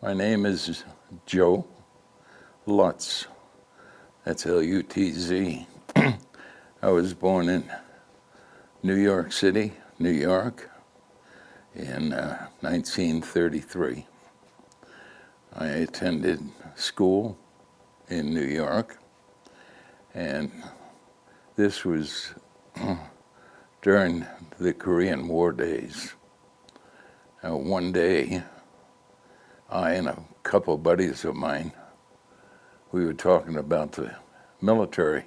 My name is Joe Lutz. That's L-U-T-Z. I was born in New York City, New York, in 1933. I attended school in New York, and this was during the Korean War days. One day, I and a couple buddies of mine, we were talking about the military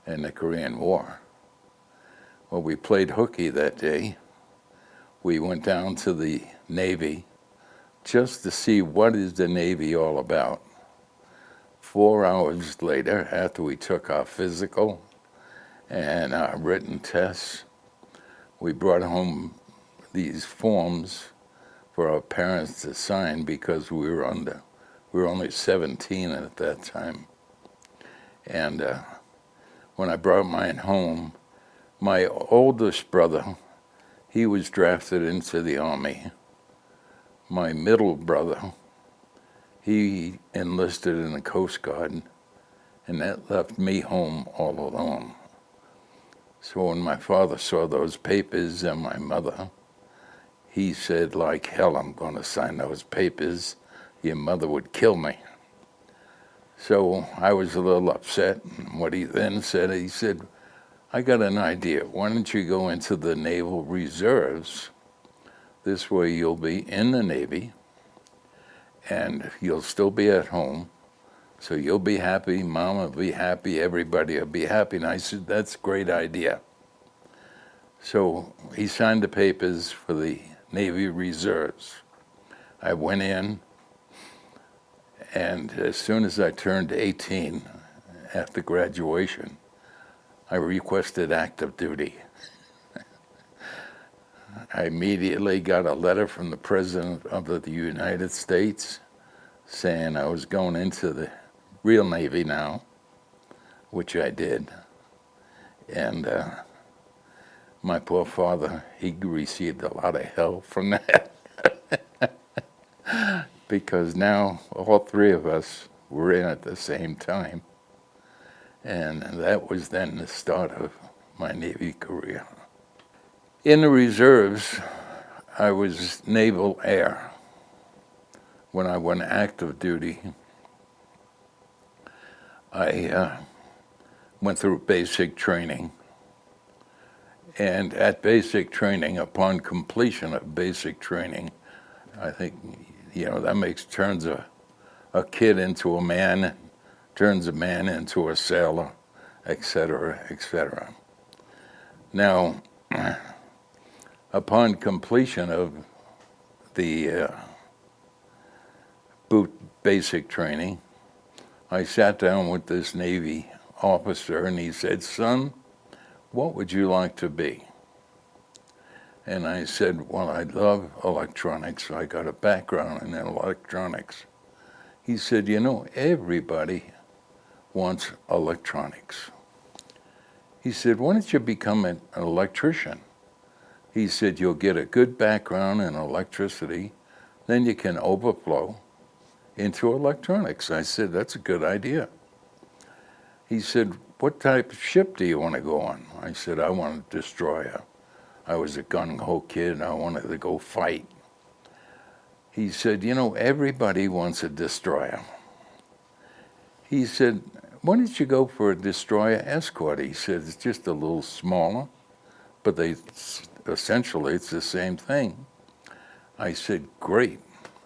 and the Korean War. Well, we played hooky that day. We went down to the Navy just to see what is the Navy all about. 4 hours later, after we took our physical and our written tests, we brought home these forms for our parents to sign because we were only 17 at that time. And when I brought mine home, my oldest brother, he was drafted into the Army. My middle brother, he enlisted in the Coast Guard, and that left me home all alone. So when my father saw those papers and my mother, he said, like hell, I'm going to sign those papers. Your mother would kill me. So I was a little upset. And what he then said, he said, I got an idea. Why don't you go into the Naval Reserves? This way you'll be in the Navy, and you'll still be at home. So you'll be happy, Mom will be happy, everybody will be happy. And I said, that's a great idea. So he signed the papers for the Navy Reserves. I went in, and as soon as I turned 18 after graduation, I requested active duty. I immediately got a letter from the President of the United States saying I was going into the real Navy now, which I did. And my poor father, he received a lot of hell from that. Because now all three of us were in at the same time. And that was then the start of my Navy career. In the reserves, I was Naval Air. When I went active duty, I went through basic training. And at basic training, upon completion of basic training, I think, that turns a kid into a man, turns a man into a sailor, et cetera, et cetera. Now, upon completion of the basic training, I sat down with this Navy officer and he said, son, what would you like to be? And I said, well, I love electronics. I got a background in electronics. He said, everybody wants electronics. He said, why don't you become an electrician? He said, you'll get a good background in electricity, then you can overflow into electronics. I said, that's a good idea. He said, what type of ship do you want to go on? I said, I want a destroyer. I was a gung-ho kid, I wanted to go fight. He said, everybody wants a destroyer. He said, why don't you go for a destroyer escort? He said, it's just a little smaller, but essentially it's the same thing. I said, great,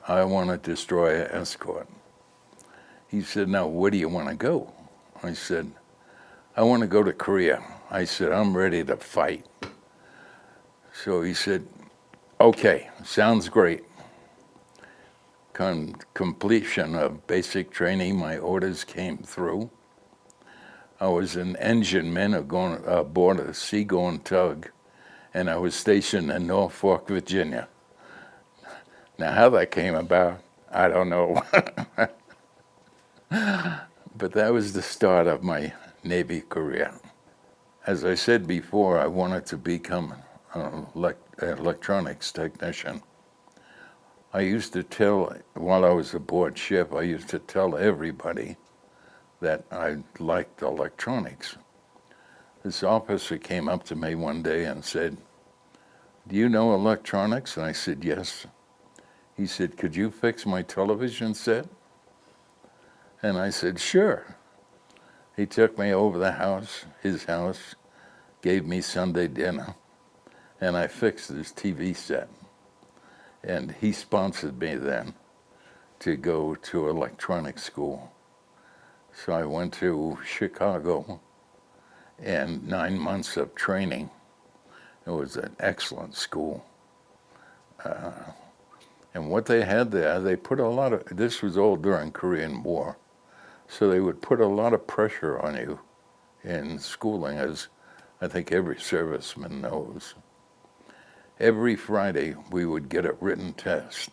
I want a destroyer escort. He said, now where do you want to go? I said, I want to go to Korea. I said, I'm ready to fight. So he said, okay, sounds great. Completion of basic training, my orders came through. I was an engineman aboard a Seagoing Tug, and I was stationed in Norfolk, Virginia. Now, how that came about, I don't know. But that was the start of my Navy career. As I said before, I wanted to become an electronics technician. I used to tell, while I was aboard ship, I used to tell everybody that I liked electronics. This officer came up to me one day and said, "Do you know electronics?" And I said, "Yes." He said, "Could you fix my television set?" And I said, "Sure." He took me over the house, his house, gave me Sunday dinner, and I fixed his TV set. And he sponsored me then to go to electronics school. So I went to Chicago, and 9 months of training. It was an excellent school. And what they had there, they put a lot of, this was all during Korean War, so they would put a lot of pressure on you in schooling, as I think every serviceman knows. Every Friday, we would get a written test.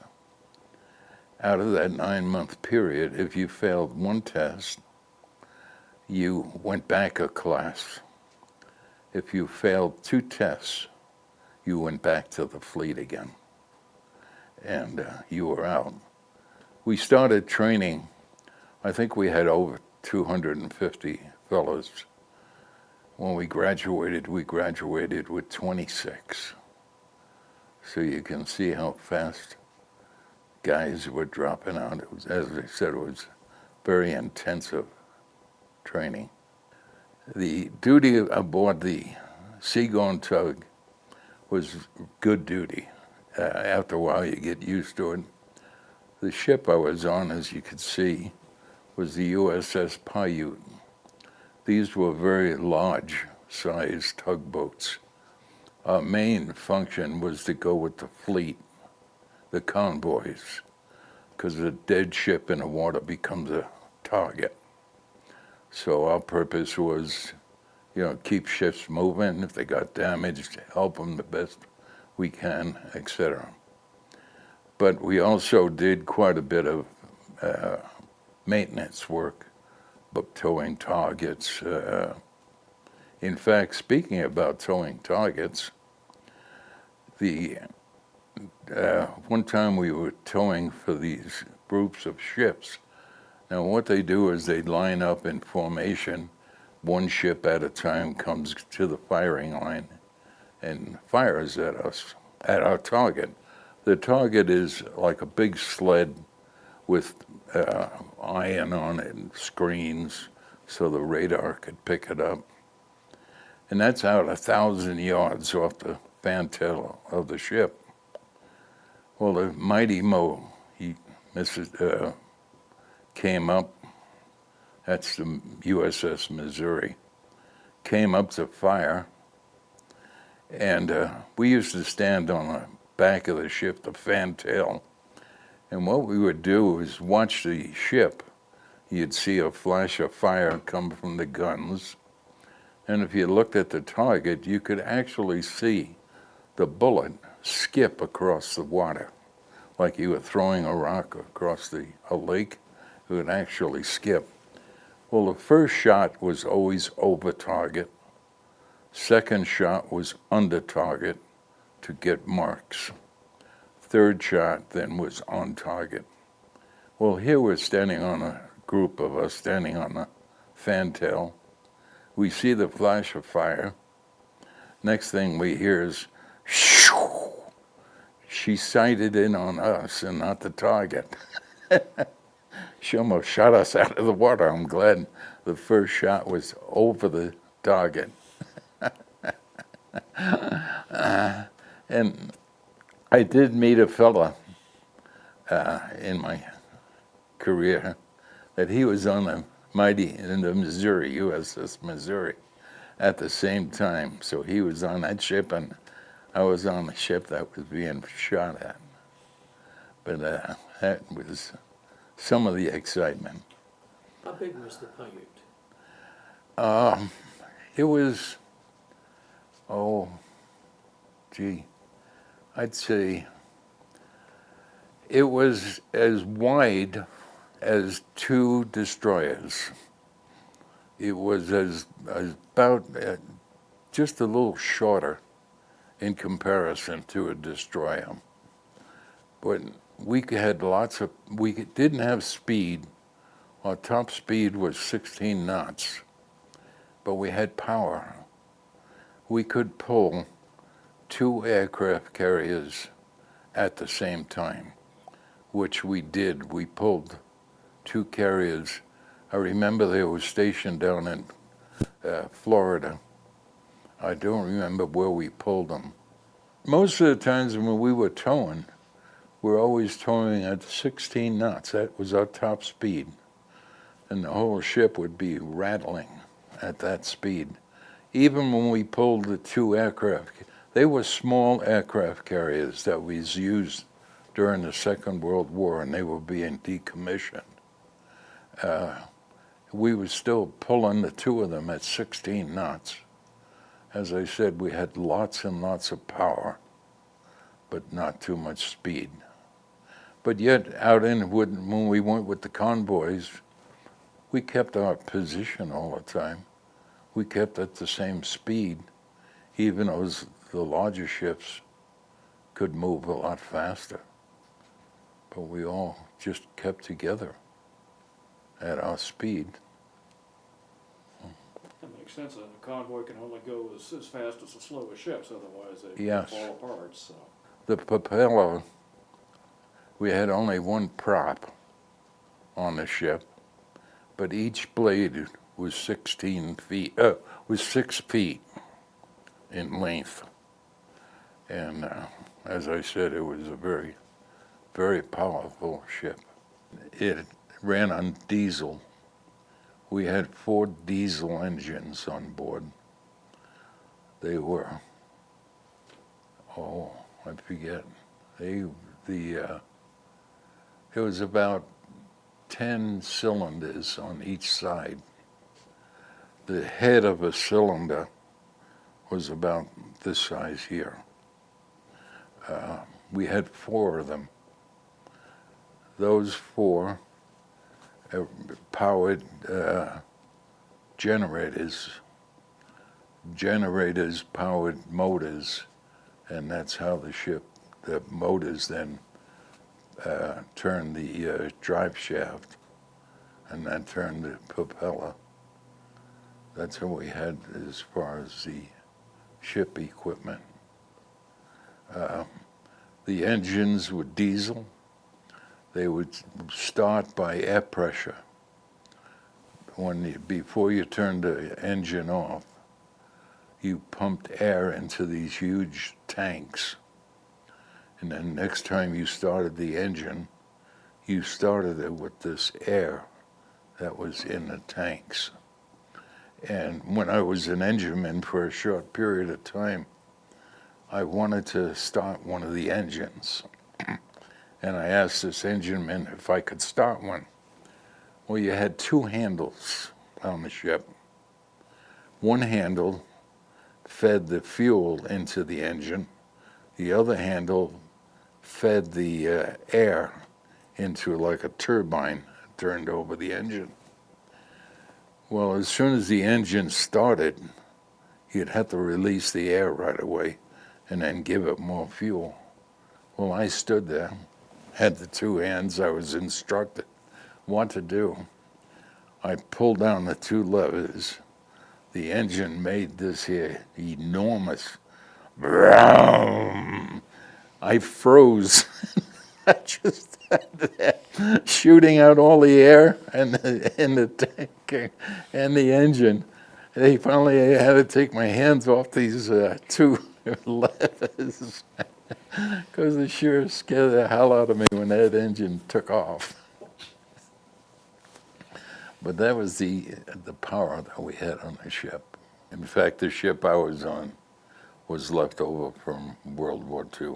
Out of that 9-month period, if you failed one test, you went back a class. If you failed 2 tests, you went back to the fleet again, and you were out. We started training, I think we had over 250 fellows. When we graduated with 26. So you can see how fast guys were dropping out. It was, as I said, it was very intensive training. The duty aboard the Seagoing Tug was good duty. After a while, you get used to it. The ship I was on, as you could see, was the USS Paiute. These were very large-sized tugboats. Our main function was to go with the fleet, the convoys, because a dead ship in the water becomes a target. So our purpose was, keep ships moving. If they got damaged, help them the best we can, etc. But we also did quite a bit of maintenance work, towing targets. In fact, speaking about towing targets, one time we were towing for these groups of ships. Now what they do is they line up in formation. One ship at a time comes to the firing line and fires at us, at our target. The target is like a big sled with iron on it and screens so the radar could pick it up. And that's out 1,000 yards off the fantail of the ship. Well, the mighty Mo, came up, that's the USS Missouri, came up to fire, and we used to stand on the back of the ship, the fantail, and what we would do is watch the ship. You'd see a flash of fire come from the guns, and if you looked at the target, you could actually see the bullet skip across the water, like you were throwing a rock across a lake. It would actually skip. Well, the first shot was always over target. Second shot was under target to get marks. Third shot then was on target. Well, here we're standing on a group of us standing on the fantail. We see the flash of fire. Next thing we hear is, shoo! She sighted in on us and not the target. She almost shot us out of the water. I'm glad the first shot was over the target. And I did meet a fella in my career that he was on the Missouri, USS Missouri, at the same time. So he was on that ship, and I was on the ship that was being shot at. But that was some of the excitement. How big was the Paiute? It was, I'd say it was as wide as 2 destroyers. It was about just a little shorter in comparison to a destroyer. But we had lots of, we didn't have speed. Our top speed was 16 knots, but we had power. We could pull 2 aircraft carriers at the same time, which we did. We pulled 2 carriers. I remember they were stationed down in Florida. I don't remember where we pulled them. Most of the times when we were towing, we're always towing at 16 knots. That was our top speed. And the whole ship would be rattling at that speed. Even when we pulled the 2 aircraft, they were small aircraft carriers that was used during the Second World War, and they were being decommissioned. We were still pulling the 2 of them at 16 knots. As I said, we had lots and lots of power, but not too much speed. But yet, when we went with the convoys, we kept our position all the time. We kept at the same speed, even though the larger ships could move a lot faster. But we all just kept together at our speed. That makes sense. A convoy can only go as fast as the slowest ships, otherwise they Yes. fall apart. So. The propeller, we had only one prop on the ship, but each blade was 16 feet, was 6 feet in length. And as I said, it was a very, very powerful ship. It ran on diesel. We had 4 diesel engines on board. They were, I forget. It was about 10 cylinders on each side. The head of a cylinder was about this size here. We had 4 of them. Those 4 powered generators. Generators powered motors, and that's how the motors then turned the drive shaft, and that turned the propeller. That's what we had as far as the ship equipment. The engines were diesel. They would start by air pressure. Before you turned the engine off, you pumped air into these huge tanks. And then next time you started the engine, you started it with this air that was in the tanks. And when I was an engineman for a short period of time, I wanted to start one of the engines. And I asked this engineman if I could start one. Well, you had 2 handles on the ship. One handle fed the fuel into the engine. The other handle fed the air into like a turbine that turned over the engine. Well, as soon as the engine started, you'd have to release the air right away and then give it more fuel. Well, I stood there, had the 2 hands. I was instructed what to do. I pulled down the 2 levers. The engine made this here enormous vroom. I froze. I just had that shooting out all the air in the tank and the engine. They finally had to take my hands off these 2 levers because it sure scared the hell out of me when that engine took off. But that was the power that we had on the ship. In fact, the ship I was on was left over from World War II.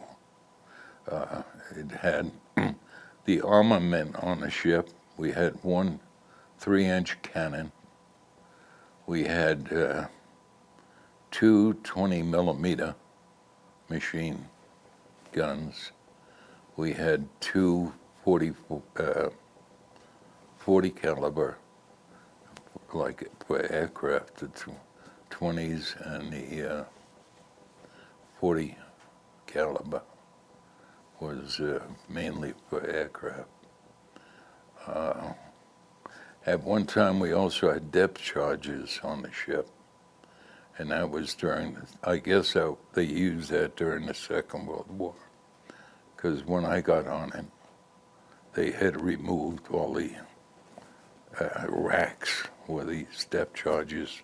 It had the armament on the ship. We had 1 3-inch cannon. We had 2 20-millimeter machine guns. We had 2 40 caliber, like for aircraft, the 20s and the 40 caliber. was mainly for aircraft. At one time, we also had depth charges on the ship, and that was during, I guess they used that during the Second World War, because when I got on it, they had removed all the racks where these depth charges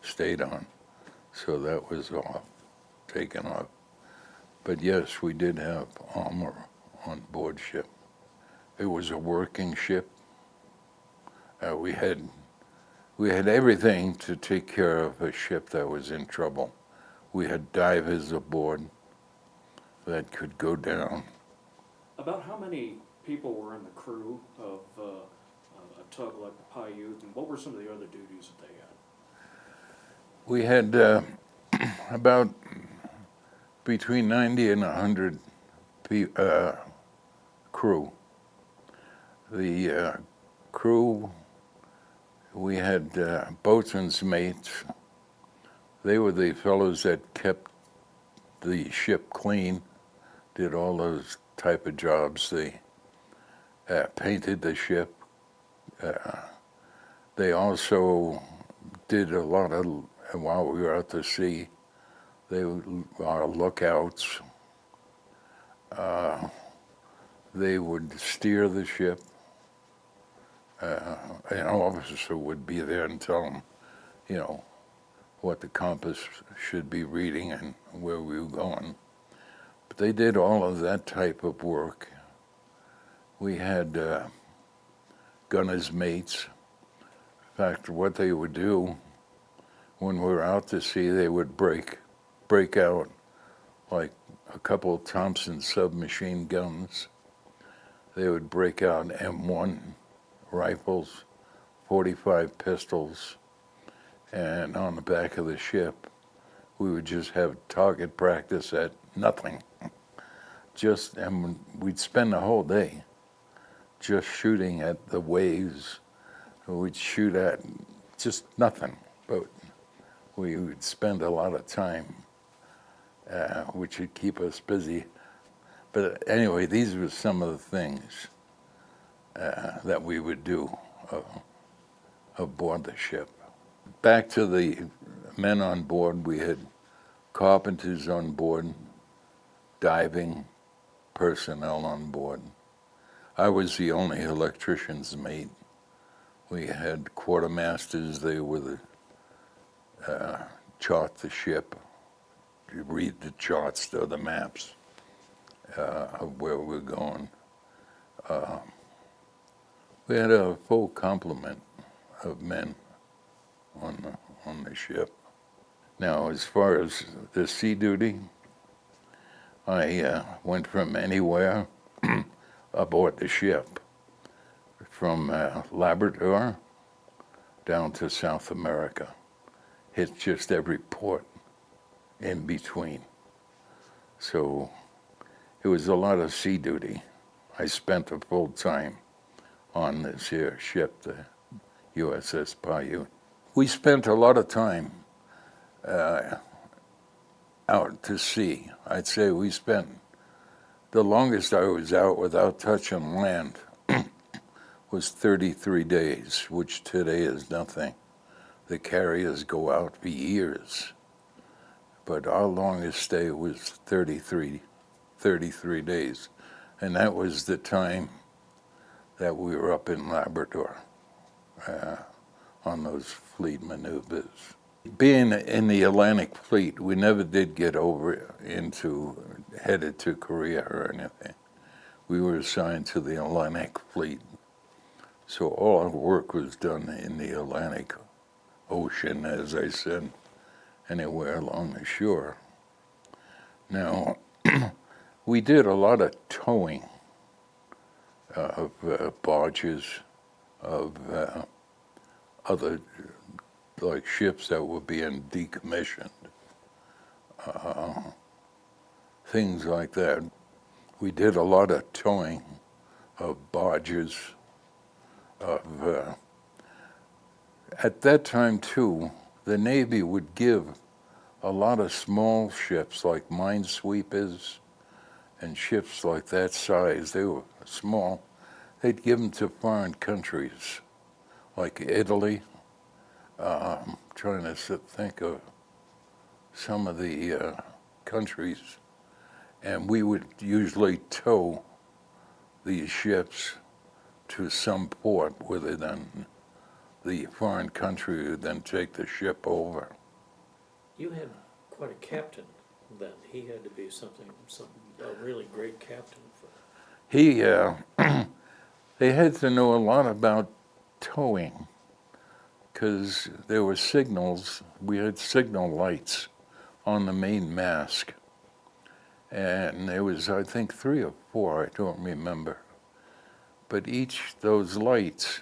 stayed on, so that was all taken off. But yes, we did have armor on board ship. It was a working ship. We had everything to take care of a ship that was in trouble. We had divers aboard that could go down. About how many people were in the crew of a tug like the Paiute, and what were some of the other duties that they had? We had about between 90 and 100 crew. The crew, we had boatswain's mates. They were the fellows that kept the ship clean, did all those type of jobs. They painted the ship. They also did a lot of, while we were out to sea, they were our lookouts. They would steer the ship. An officer would be there and tell them, what the compass should be reading and where we were going. But they did all of that type of work. We had gunner's mates. In fact, what they would do when we were out to sea, they would break out like a couple of Thompson submachine guns. They would break out M1 rifles, 45 pistols, and on the back of the ship, we would just have target practice at nothing. And we'd spend the whole day just shooting at the waves. We'd shoot at just nothing, but we would spend a lot of time, which would keep us busy. But anyway, these were some of the things that we would do aboard the ship. Back to the men on board, we had carpenters on board, diving personnel on board. I was the only electrician's mate. We had quartermasters. They were the chart the ship, to read the charts or the maps of where we're going. We had a full complement of men on the ship. Now, as far as the sea duty, I went from anywhere aboard the ship, from Labrador down to South America. Hit just every port in between. So it was a lot of sea duty. I spent a full time on this here ship, the USS Paiute. We spent a lot of time out to sea. I'd say we spent, the longest I was out without touching land was 33 days, which today is nothing. The carriers go out for years. But our longest stay was 33 days. And that was the time that we were up in Labrador on those fleet maneuvers. Being in the Atlantic Fleet, we never did get headed to Korea or anything. We were assigned to the Atlantic Fleet. So all our work was done in the Atlantic Ocean, as I said, anywhere along the shore. Now, we did a lot of towing of barges, of other like ships that were being decommissioned, things like that. We did a lot of towing of barges, at that time too, the Navy would give a lot of small ships like minesweepers And ships like that size, they were small, they'd give them to foreign countries, like Italy. Trying to think of some of the countries, and we would usually tow these ships to some port where they then, the foreign country would then take the ship over. You had quite a captain then. He had to be a really great captain for. He, they had to know a lot about towing, because there were signals, we had signal lights on the main mast. And there was, I think, 3 or 4, I don't remember. But each, those lights,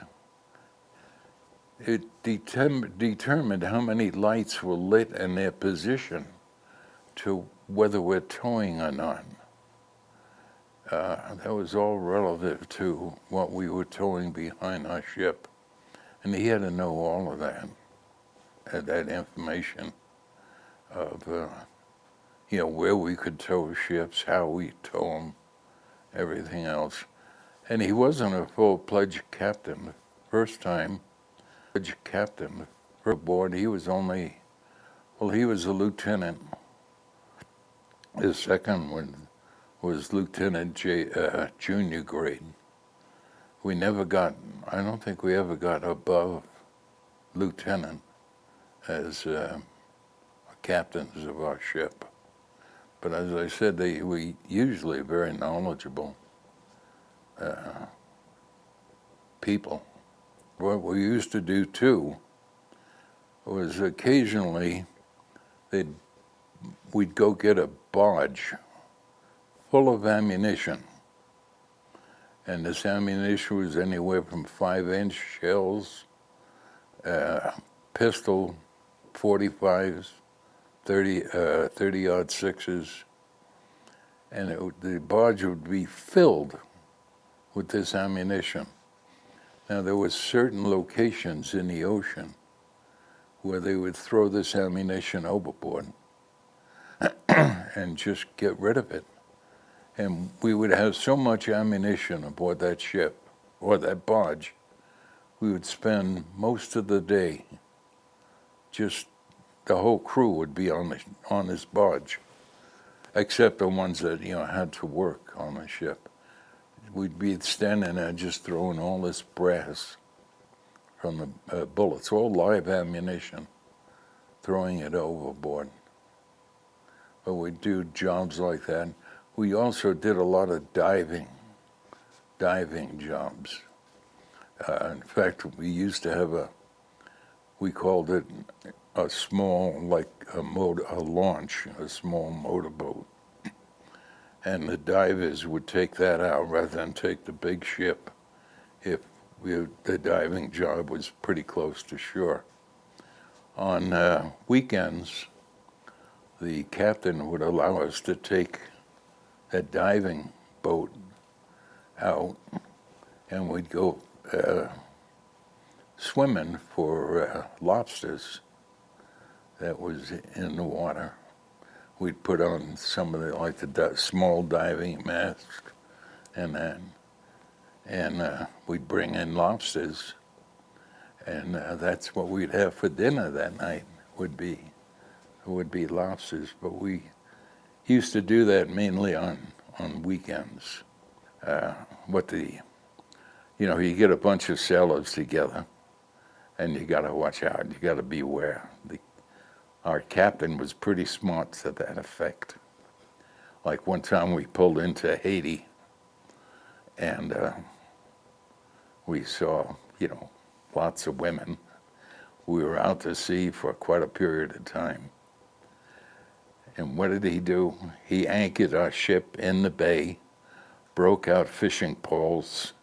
it determined how many lights were lit and their position to whether we're towing or not. That was all relative to what we were towing behind our ship. And he had to know all of that information of, where we could tow ships, how we tow them, everything else. And he wasn't a full-fledged captain. First time, captain aboard, he was only, he was a lieutenant. His second one was Lieutenant junior grade. We never got, I don't think we ever got above lieutenant as captains of our ship. But as I said, they were usually very knowledgeable people. What we used to do too was occasionally we'd go get a barge full of ammunition. And this ammunition was anywhere from 5-inch shells, pistol 45s, 30-06s, and the barge would be filled with this ammunition. Now there were certain locations in the ocean where they would throw this ammunition overboard and just get rid of it. And we would have so much ammunition aboard that ship, or that barge, we would spend most of the day, just the whole crew would be on this barge, except the ones that, had to work on the ship. We'd be standing there just throwing all this brass from the bullets, all live ammunition, throwing it overboard. But we'd do jobs like that. We also did a lot of diving jobs. In fact, we used to have we called it a small, like a launch, a small motorboat. And the divers would take that out rather than take the big ship if the diving job was pretty close to shore. On weekends, the captain would allow us to take that diving boat out, and we'd go swimming for lobsters that was in the water. We'd put on some of the small diving masks and that, and we'd bring in lobsters, and that's what we'd have for dinner that night would be lobsters. But we used to do that mainly on weekends. You get a bunch of sailors together, and you got to watch out. You got to beware. Our captain was pretty smart to that effect. Like one time we pulled into Haiti, and we saw, lots of women. We were out to sea for quite a period of time. And what did he do? He anchored our ship in the bay, broke out fishing poles,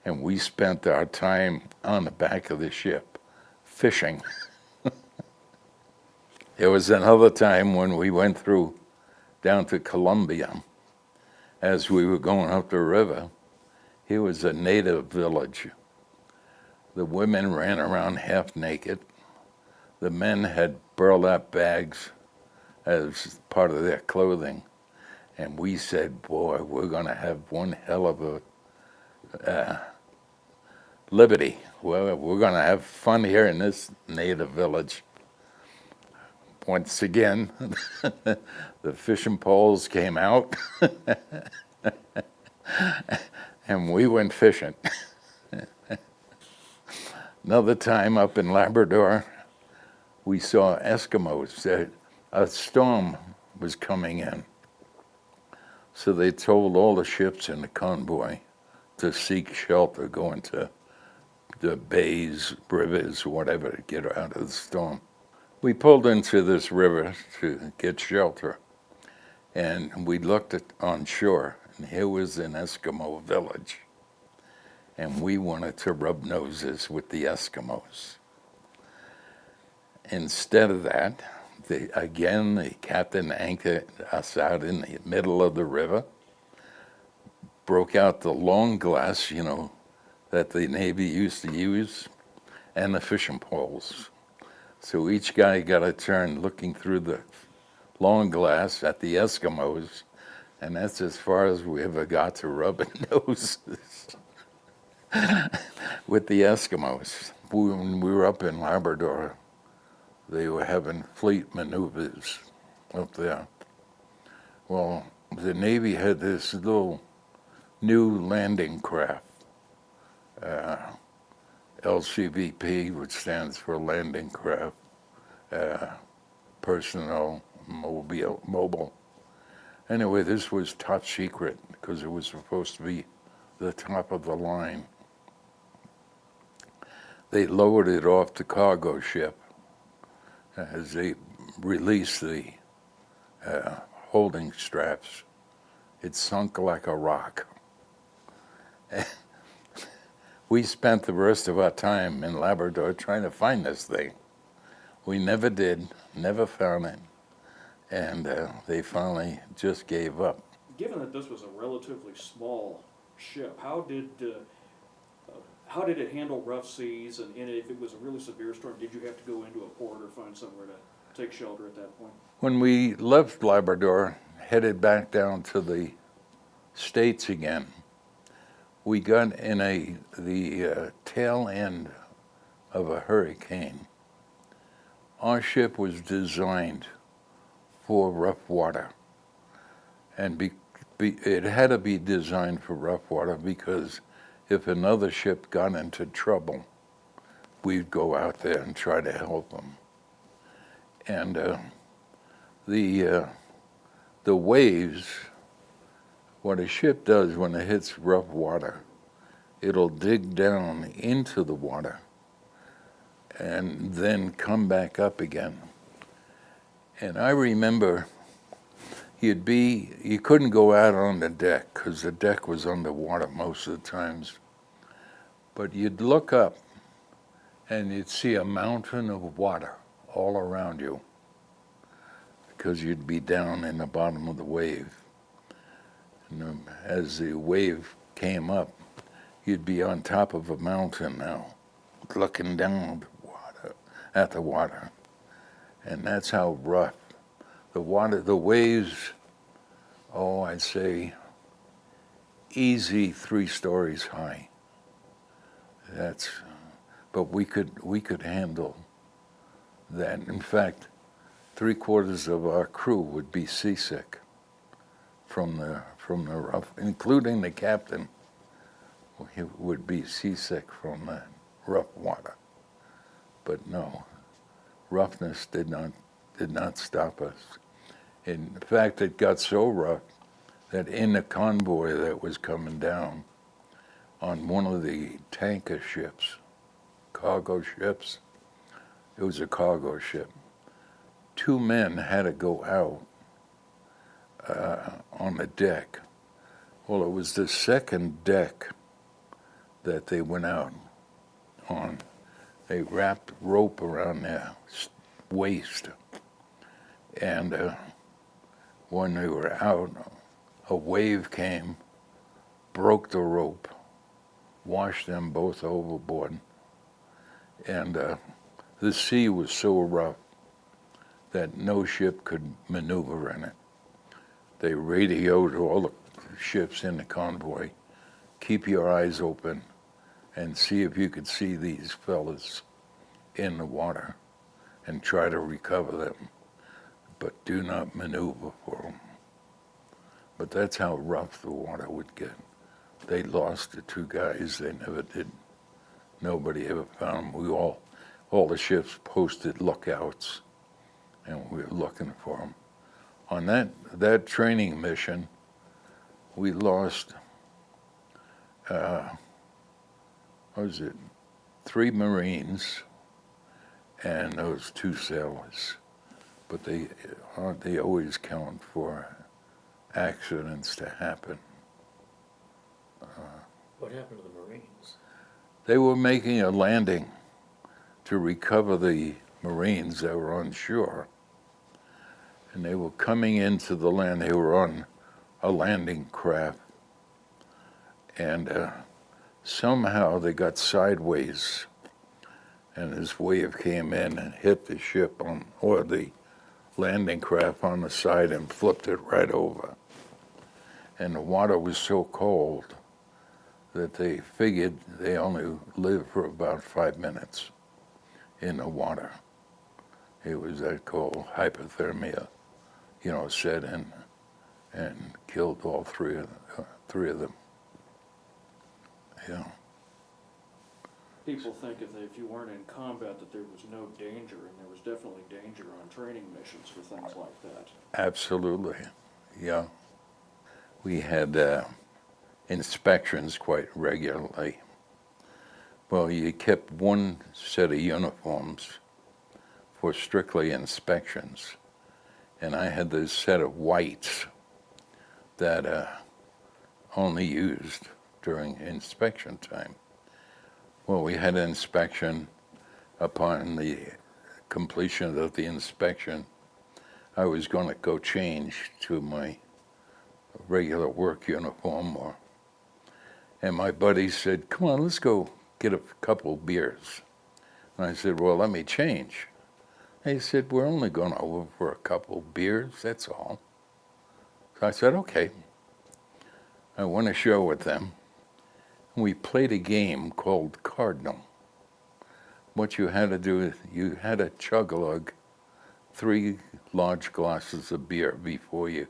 and we spent our time on the back of the ship fishing. There was another time when we went down to Colombia. As we were going up the river, here was a native village. The women ran around half naked. The men had burlap bags as part of their clothing, And we said, boy, we're going to have one hell of a liberty. Well, we're going to have fun here in this native village. Once again, the fishing poles came out, and we went fishing. Another time up in Labrador, we saw Eskimos. A storm was coming in. So they told all the ships in the convoy to seek shelter, go into the bays, rivers, whatever, to get out of the storm. We pulled into this river to get shelter, and we looked on shore, and here was an Eskimo village. And we wanted to rub noses with the Eskimos. Instead of that, the captain anchored us out in the middle of the river, broke out the long glass, that the Navy used to use, and the fishing poles. So each guy got a turn looking through the long glass at the Eskimos, and that's as far as we ever got to rubbing noses with the Eskimos. When we were up in Labrador, they were having fleet maneuvers up there. Well, the Navy had this little new landing craft, LCVP, which stands for Landing Craft Personnel Mobile. Anyway, this was top secret because it was supposed to be the top of the line. They lowered it off the cargo ship as they released the holding straps. It sunk like a rock. We spent the rest of our time in Labrador trying to find this thing. We never did, never found it, and they finally just gave up. Given that this was a relatively small ship, how did it handle rough seas? And if it was a really severe storm, did you have to go into a port or find somewhere to take shelter at that point? When we left Labrador, headed back down to the States again, we got in the tail end of a hurricane. Our ship was designed for rough water, and it had to be designed for rough water because if another ship got into trouble, we'd go out there and try to help them. And the waves, what a ship does when it hits rough water, it'll dig down into the water and then come back up again. And I remember you couldn't go out on the deck because the deck was underwater most of the times. But you'd look up and you'd see a mountain of water all around you because you'd be down in the bottom of the wave. And as the wave came up, you'd be on top of a mountain now, looking down at the water. And that's how rough the waves, I'd say easy 3 stories high. But we could handle that. In fact, 3/4 of our crew would be seasick from the rough, including the captain. He would be seasick from the rough water. But no, roughness did not stop us. In fact, it got so rough that in the convoy that was coming down on one of the tanker ships, cargo ships, it was a cargo ship, 2 men had to go out on the deck. Well, it was the second deck that they went out on. They wrapped rope around their waist, and when they were out, a wave came, broke the rope, washed them both overboard, and the sea was so rough that no ship could maneuver in it. they radioed all the ships in the convoy, keep your eyes open and see if you could see these fellas in the water and try to recover them, but do not maneuver for them. But that's how rough the water would get. They lost the two guys. They never did. Nobody ever found them. All the ships posted lookouts, and we were looking for them. On that training mission, we lost, what was it, 3 Marines and those 2 sailors. But they always count for accidents to happen. What happened to the Marines? They were making a landing to recover the Marines that were on shore. And they were coming into the land. They were on a landing craft. And somehow they got sideways. And this wave came in and hit the ship or the landing craft on the side and flipped it right over. And the water was so cold that they figured they only lived for about 5 minutes in the water. It was that cold, hypothermia, set in and killed all three of them. Yeah. People think if you weren't in combat that there was no danger, and there was definitely danger on training missions for things like that. Absolutely, yeah. We had inspections quite regularly. Well, you kept one set of uniforms for strictly inspections, and I had this set of whites that only used during inspection time. Well, we had an inspection. Upon the completion of the inspection, I was going to go change to my regular work uniform, and my buddy said, "Come on, let's go get a couple beers." And I said, "Well, let me change." And he said, "We're only going over for a couple beers, that's all." So I said, "Okay." I went ashore with them. We played a game called Cardinal. What you had to do is you had to chug-a-lug 3 large glasses of beer before you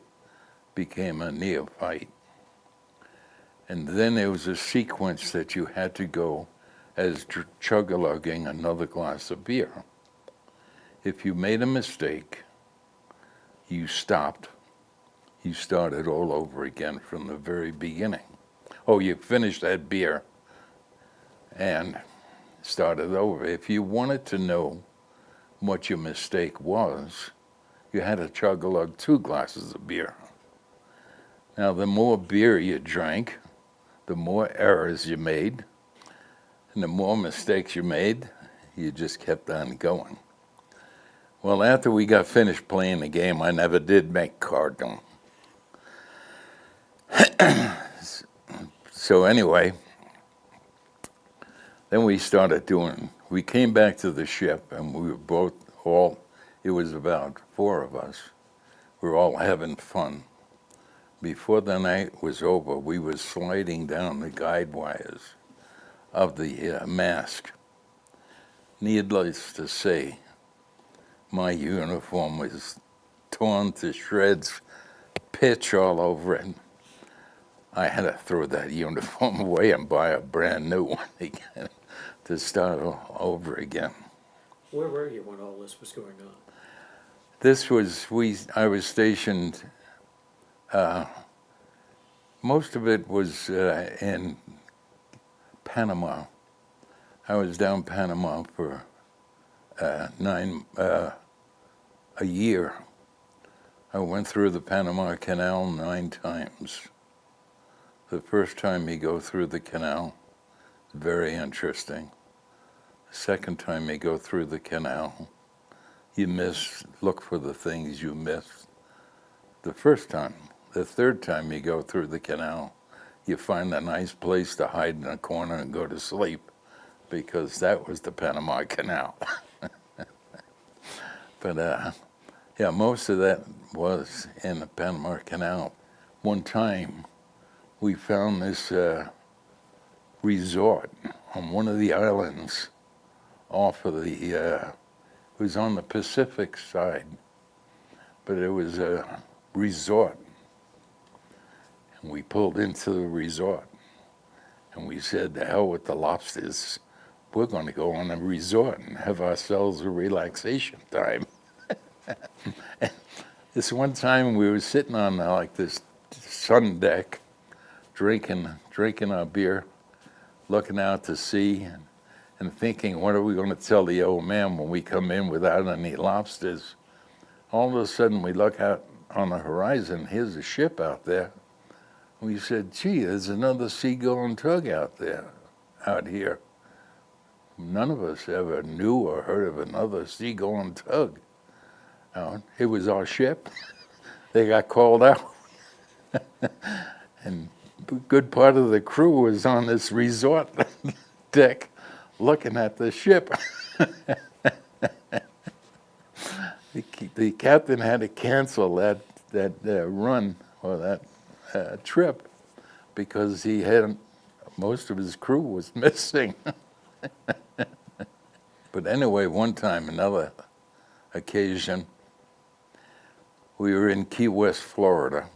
became a neophyte. And then there was a sequence that you had to go as chug-a-lugging another glass of beer. If you made a mistake, you stopped. You started all over again from the very beginning. Oh, you finished that beer and started over. If you wanted to know what your mistake was, you had to chug-a-lug 2 glasses of beer. Now, the more beer you drank, the more errors you made, and the more mistakes you made, you just kept on going. Well, after we got finished playing the game, I never did make Cardinal. So anyway, then we came back to the ship, and we were it was about 4 of us. We were all having fun. Before the night was over, we were sliding down the guide wires of the mast. Needless to say, my uniform was torn to shreds, pitch all over it. I had to throw that uniform away and buy a brand new one again to start all over again. Where were you when all this was going on? I was stationed, most of it was in Panama. I was down Panama for a year. I went through the Panama Canal 9 times. The first time you go through the canal, very interesting. The second time you go through the canal, you look for the things you missed the first time. The third time you go through the canal, you find a nice place to hide in a corner and go to sleep, because that was the Panama Canal. But Yeah, most of that was in the Panama Canal. One time, we found this resort on one of the islands off of the, it was on the Pacific side, but it was a resort. And we pulled into the resort, and we said, the hell with the lobsters. We're going to go on a resort and have ourselves a relaxation time. This one time we were sitting on like this sun deck, drinking our beer, looking out to sea, and thinking, what are we going to tell the old man when we come in without any lobsters? All of a sudden we look out on the horizon, here's a ship out there. We said, gee, there's another Seagoing Tug out here. None of us ever knew or heard of another Seagoing Tug. It was our ship. They got called out. And a good part of the crew was on this resort deck looking at the ship. The captain had to cancel that run or that trip because he had most of his crew was missing. But anyway, one time, another occasion, we were in Key West, Florida,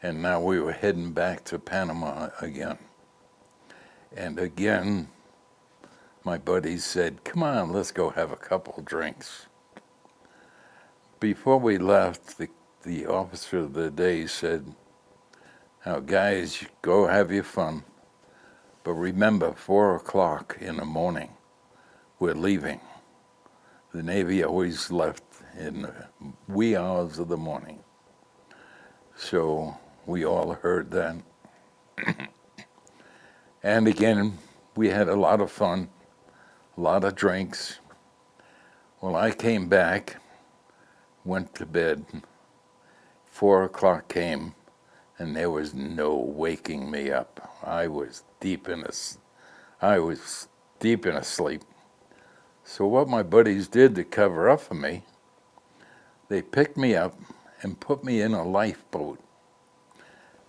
and now we were heading back to Panama again. And again, my buddies said, come on, let's go have a couple drinks. Before we left, the officer of the day said, now guys, go have your fun, but remember, 4 o'clock in the morning, we're leaving. The Navy always left in the wee hours of the morning. So we all heard that. And again, we had a lot of fun, a lot of drinks. Well, I came back, went to bed. 4 o'clock came, and there was no waking me up. I was deep in a sleep. So what my buddies did to cover up for me, they picked me up and put me in a lifeboat.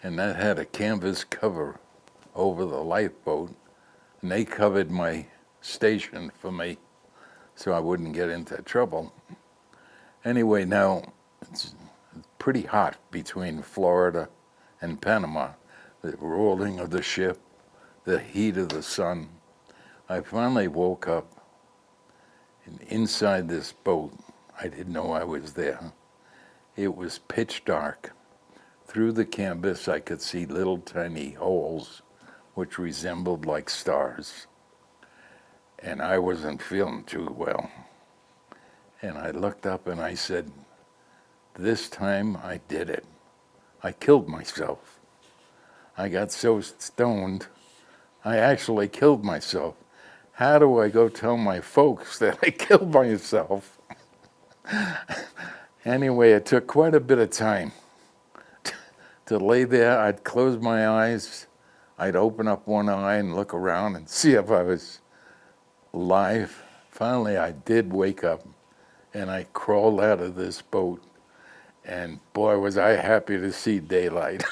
And that had a canvas cover over the lifeboat, and they covered my station for me so I wouldn't get into trouble. Anyway, now it's pretty hot between Florida and Panama. The rolling of the ship, the heat of the sun. I finally woke up, and inside this boat, I didn't know I was there. It was pitch dark. Through the canvas, I could see little tiny holes which resembled like stars. And I wasn't feeling too well. And I looked up and I said, this time I did it. I killed myself. I got so stoned, I actually killed myself. How do I go tell my folks that I killed myself? Anyway, it took quite a bit of time to lay there. I'd close my eyes, I'd open up one eye and look around and see if I was alive. Finally, I did wake up, and I crawled out of this boat, and boy, was I happy to see daylight.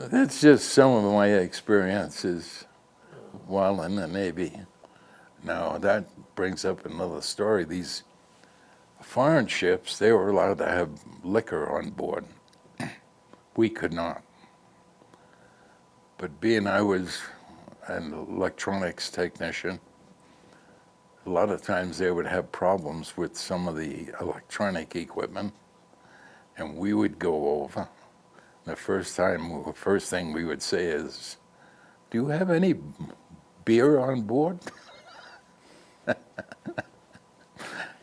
That's just some of my experiences while in the Navy. Now, that brings up another story. These foreign ships, they were allowed to have liquor on board. We could not. But being I was an electronics technician, a lot of times they would have problems with some of the electronic equipment, and we would go over. The first thing we would say is, do you have any beer on board?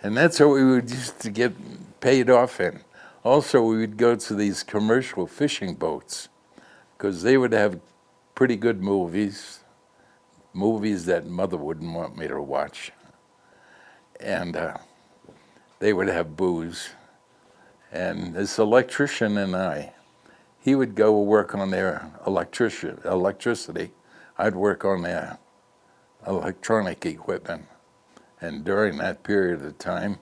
And that's how we would used to get paid off in. Also, we would go to these commercial fishing boats because they would have pretty good movies that Mother wouldn't want me to watch. And they would have booze. And this electrician and he would go work on their electricity. I'd work on their electronic equipment. And during that period of time,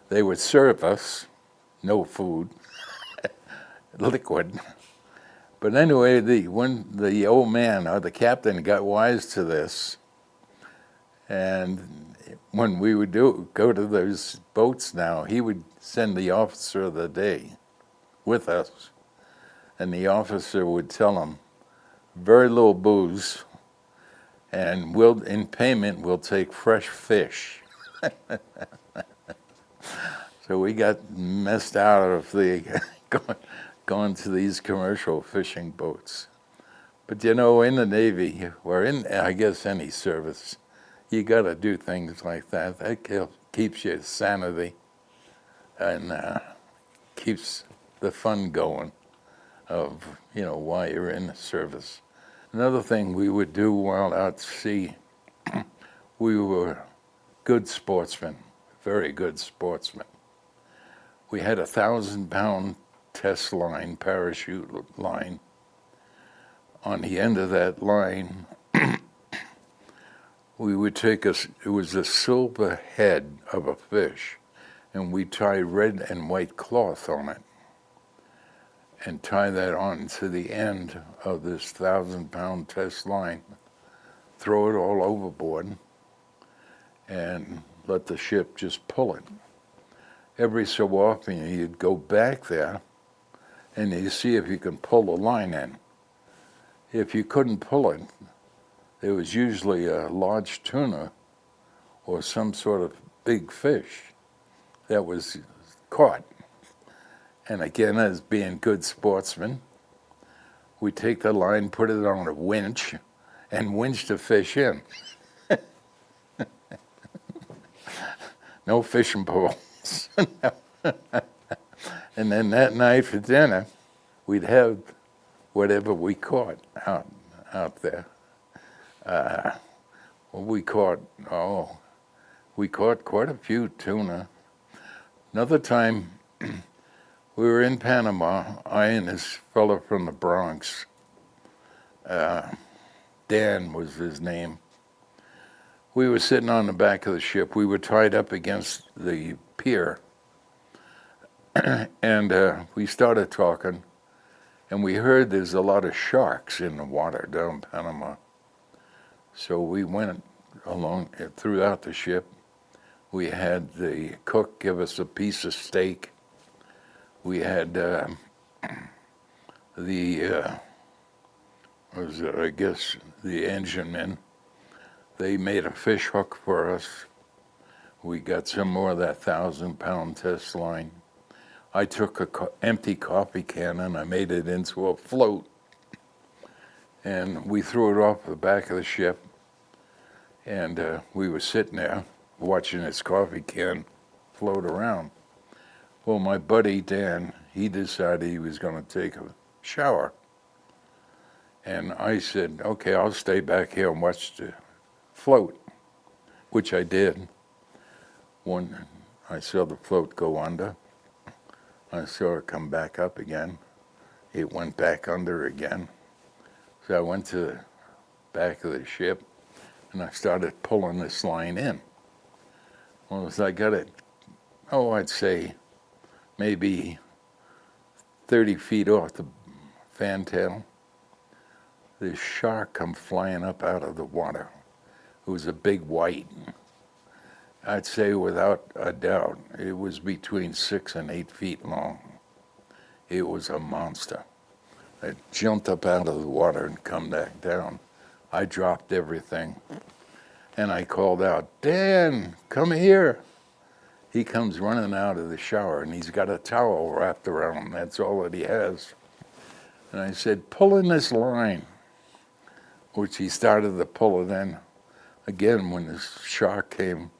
they would serve us no food, liquid. But anyway, when the old man or the captain got wise to this, and when we would go to those boats now, he would send the officer of the day with us, and the officer would tell him, very little booze, and in payment we'll take fresh fish. So we got messed out of the going to these commercial fishing boats. But in the Navy, or in, I guess, any service, you got to do things like that. That keeps your sanity and keeps the fun going of, while you're in the service. Another thing we would do while out at sea, we were good sportsmen, very good sportsmen. We had a 1,000-pound test line, parachute line. On the end of that line, we would take it was a silver head of a fish, and we tie red and white cloth on it and tie that on to the end of this 1,000-pound test line, throw it all overboard, and let the ship just pull it. Every so often you'd go back there and you see if you can pull the line in. If you couldn't pull it, there was usually a large tuna or some sort of big fish that was caught. And again, as being good sportsmen, we take the line, put it on a winch, and winch the fish in. No fishing poles. And then that night for dinner, we'd have whatever we caught out there. We caught quite a few tuna. Another time, we were in Panama, I and this fellow from the Bronx, Dan was his name. We were sitting on the back of the ship. We were tied up against the pier. And we started talking, and we heard there's a lot of sharks in the water down Panama. So we went along throughout the ship. We had the cook give us a piece of steak. We had the engine men. They made a fish hook for us. We got some more of that 1,000-pound test line. I took an empty coffee can and I made it into a float. And we threw it off the back of the ship. And we were sitting there watching this coffee can float around. Well, my buddy Dan, he decided he was going to take a shower. And I said, okay, I'll stay back here and watch the float, which I did. When I saw the float go under, I saw it come back up again. It went back under again. So I went to the back of the ship and I started pulling this line in. Well, as I got it, I'd say maybe 30 feet off the fantail, this shark come flying up out of the water. It was a big white. I'd say without a doubt, it was between 6 and 8 feet long. It was a monster. It jumped up out of the water and come back down. I dropped everything. And I called out, Dan, come here. He comes running out of the shower and he's got a towel wrapped around him. That's all that he has. And I said, pull in this line, which he started to pull it in. Again, when the shark came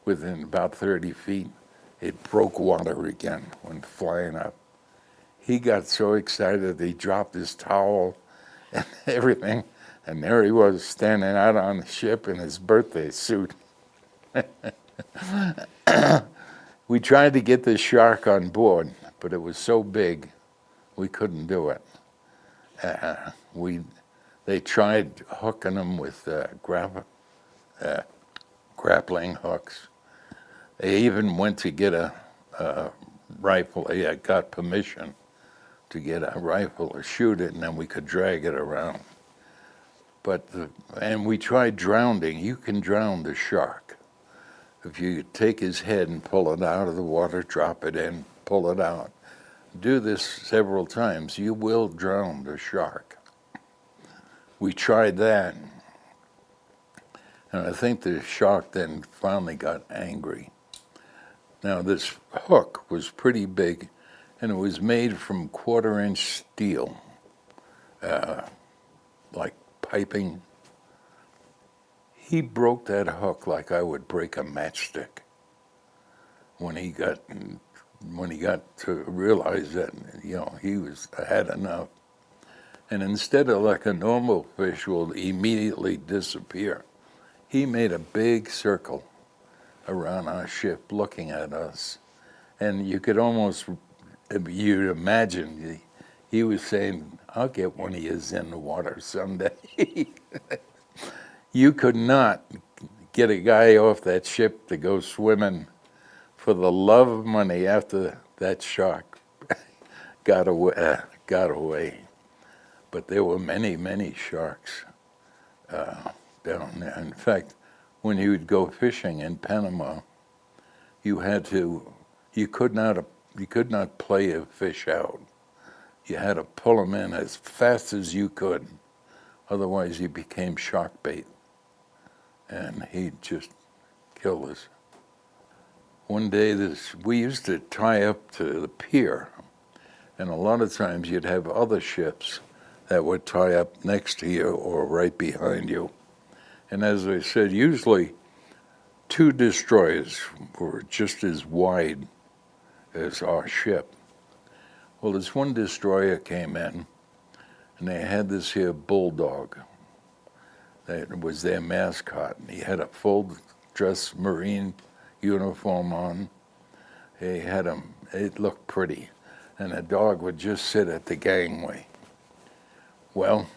within about 30 feet, it broke water again, went flying up. He got so excited he dropped his towel and everything, and there he was standing out on the ship in his birthday suit. We tried to get this shark on board, but it was so big, we couldn't do it. They tried hooking him with grappling hooks. They even went to get a rifle. They got permission to get a rifle to shoot it, and then we could drag it around. And we tried drowning. You can drown the shark. If you take his head and pull it out of the water, drop it in, pull it out. Do this several times, you will drown the shark. We tried that, and I think the shark then finally got angry. Now this hook was pretty big, and it was made from 1/4-inch steel, like piping. He broke that hook like I would break a matchstick when he got to realize that, you know, he had enough. And instead of like a normal fish will immediately disappear, he made a big circle around our ship looking at us. And you could almost, you'd imagine, he was saying, I'll get one of yous in the water someday. You could not get a guy off that ship to go swimming for the love of money after that shark got away. But there were many, many sharks down there. In fact, when you would go fishing in Panama, you could not play a fish out. You had to pull them in as fast as you could, otherwise you became shark bait, and he'd just kill us. One day, we used to tie up to the pier, and a lot of times you'd have other ships that would tie up next to you or right behind you. And as I said, usually 2 destroyers were just as wide as our ship. Well, this one destroyer came in, and they had this here bulldog that was their mascot. And he had a full-dress Marine uniform on. It looked pretty, and the dog would just sit at the gangway. Well,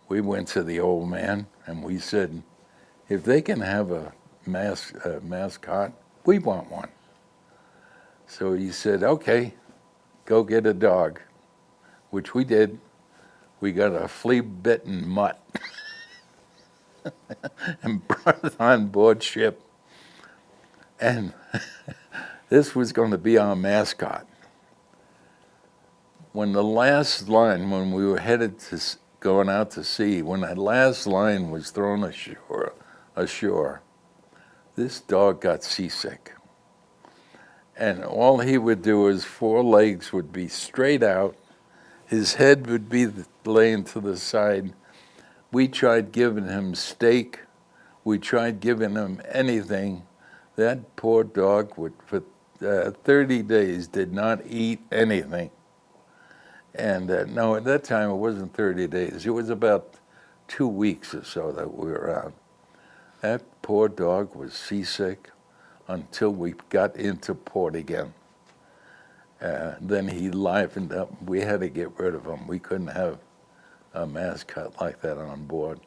we went to the old man and we said, if they can have a mascot, we want one. So he said, okay, go get a dog, which we did. We got a flea-bitten mutt and brought it on board ship. And this was going to be our mascot. When we were headed to going out to sea, when that last line was thrown ashore, this dog got seasick. And all he would do is 4 legs would be straight out, his head would be laying to the side. We tried giving him steak, we tried giving him anything. That poor dog for 30 days did not eat anything. And no, at that time it wasn't 30 days. It was about 2 weeks or so that we were out. That poor dog was seasick until we got into port again. Then he livened up. We had to get rid of him. We couldn't have a mascot like that on board.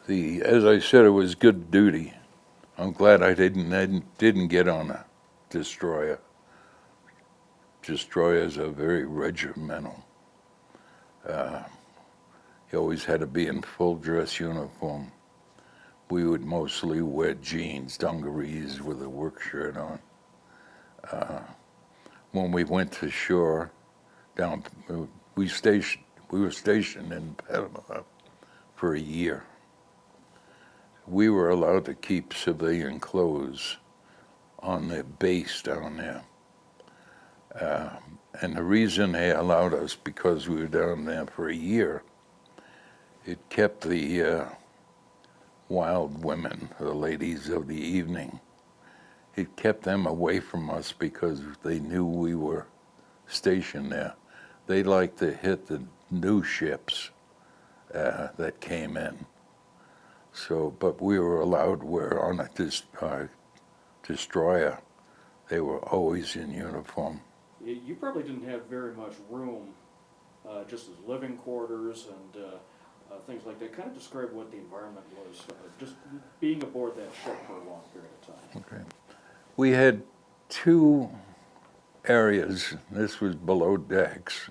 As I said, it was good duty. I'm glad I didn't get on a destroyer. Destroyers are very regimental. You always had to be in full dress uniform. We would mostly wear jeans, dungarees with a work shirt on. When we went to shore, we were stationed in Panama for a year. We were allowed to keep civilian clothes on the base down there. And the reason they allowed us, because we were down there for a year, it kept the wild women, the ladies of the evening, it kept them away from us because they knew we were stationed there. They liked to hit the new ships that came in. So, but we were allowed, we're on a destroyer. They were always in uniform. You probably didn't have very much room, just as living quarters, and things like that. Kind of describe what the environment was, just being aboard that ship for a long period of time. Okay. We had two areas, this was below decks,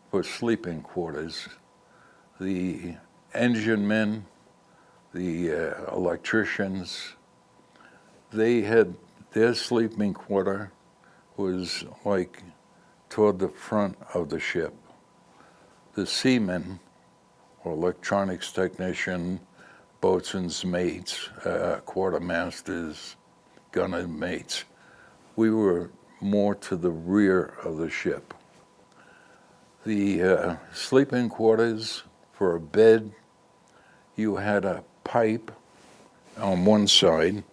for sleeping quarters. The engine men, the electricians, they had their sleeping quarter was like toward the front of the ship. The seamen, or electronics technician, boatswain's mates, quartermasters, gunner mates, we were more to the rear of the ship. The sleeping quarters, for a bed, you had a pipe on one side,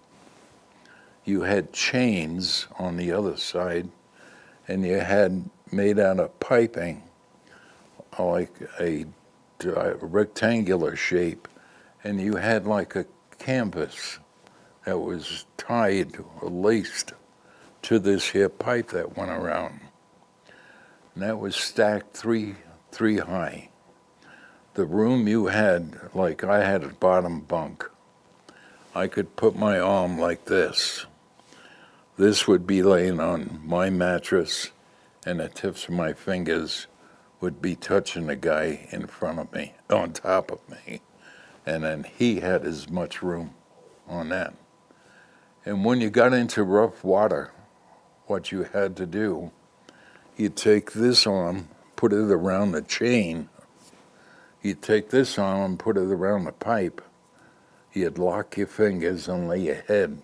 you had chains on the other side, and you had made out of piping like a rectangular shape, and you had like a canvas that was tied or laced to this here pipe that went around. And that was stacked three high. The room you had, like I had a bottom bunk, I could put my arm like this. This would be laying on my mattress, and the tips of my fingers would be touching the guy in front of me, on top of me. And then he had as much room on that. And when you got into rough water, what you had to do, you'd take this arm, put it around the chain. You'd take this arm and put it around the pipe. You'd lock your fingers and lay your head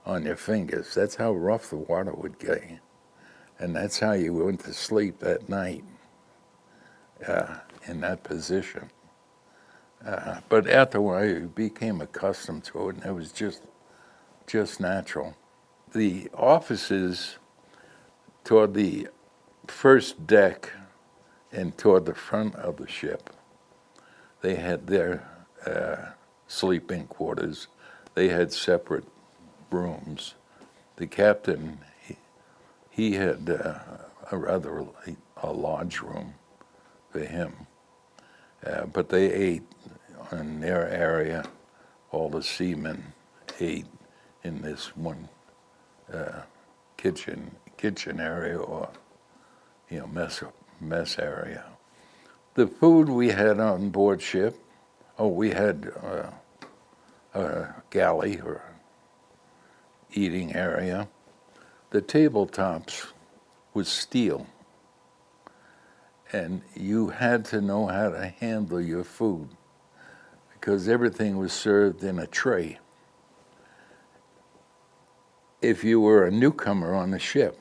on your fingers. That's how rough the water would get. And that's how you went to sleep that night, in that position. But after a while, you became accustomed to it, and it was just natural. The offices toward the first deck and toward the front of the ship, they had their sleeping quarters. They had separate rooms. The captain, he had a large room for him, but they ate in their area. All the seamen ate in this one kitchen area, or mess area. The food we had on board ship, we had a galley or eating area. The tabletops was steel, and you had to know how to handle your food because everything was served in a tray. If you were a newcomer on the ship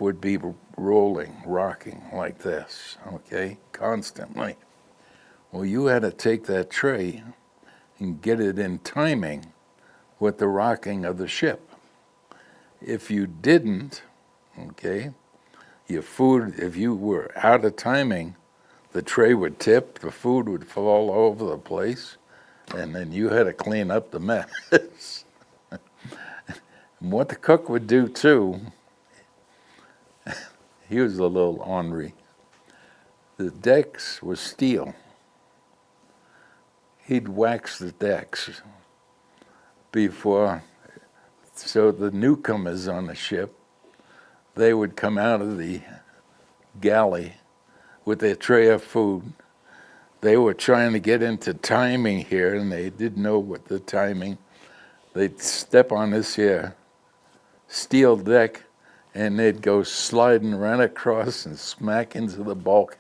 would be rolling, rocking like this, okay, constantly. Well, you had to take that tray and get it in timing with the rocking of the ship. If you didn't, okay, your food, if you were out of timing, the tray would tip, the food would fall all over the place, and then you had to clean up the mess. And what the cook would do too, he was a little ornery. The decks were steel. He'd wax the decks before, so the newcomers on the ship, they would come out of the galley with their tray of food. They were trying to get into timing here, and they didn't know what the timing. They'd step on this here steel deck, and they'd go sliding right across and smack into the bulk.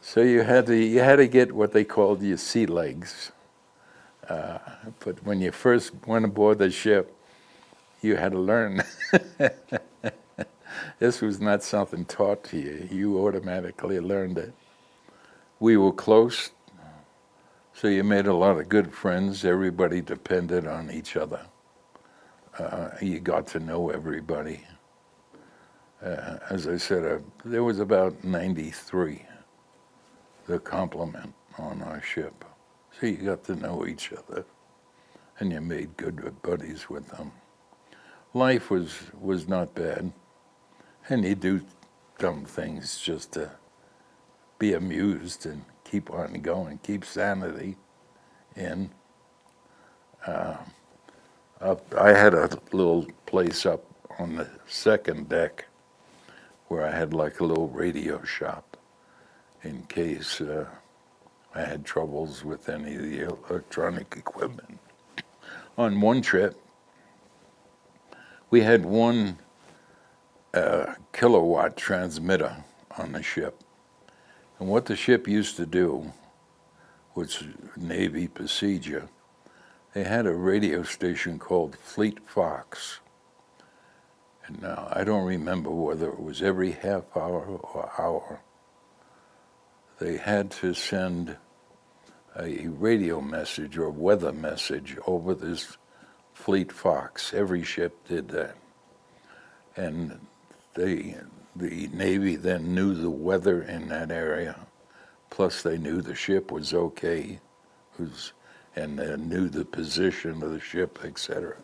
So you had to get what they called your sea legs. But when you first went aboard the ship, you had to learn. This was not something taught to you. You automatically learned it. We were close, so you made a lot of good friends. Everybody depended on each other. You got to know everybody. As I said, there was about 93, the complement on our ship. So you got to know each other, and you made good buddies with them. Life was not bad, and you do dumb things just to be amused and keep on going, keep sanity in. I had a little place up on the second deck where I had like a little radio shop in case I had troubles with any of the electronic equipment. On one trip, we had one kilowatt transmitter on the ship. And what the ship used to do, which Navy procedure, they had a radio station called Fleet Fox. And now I don't remember whether it was every half hour or hour. They had to send a radio message or weather message over this Fleet Fox. Every ship did that. And the Navy then knew the weather in that area. Plus they knew the ship was okay, and knew the position of the ship, etc.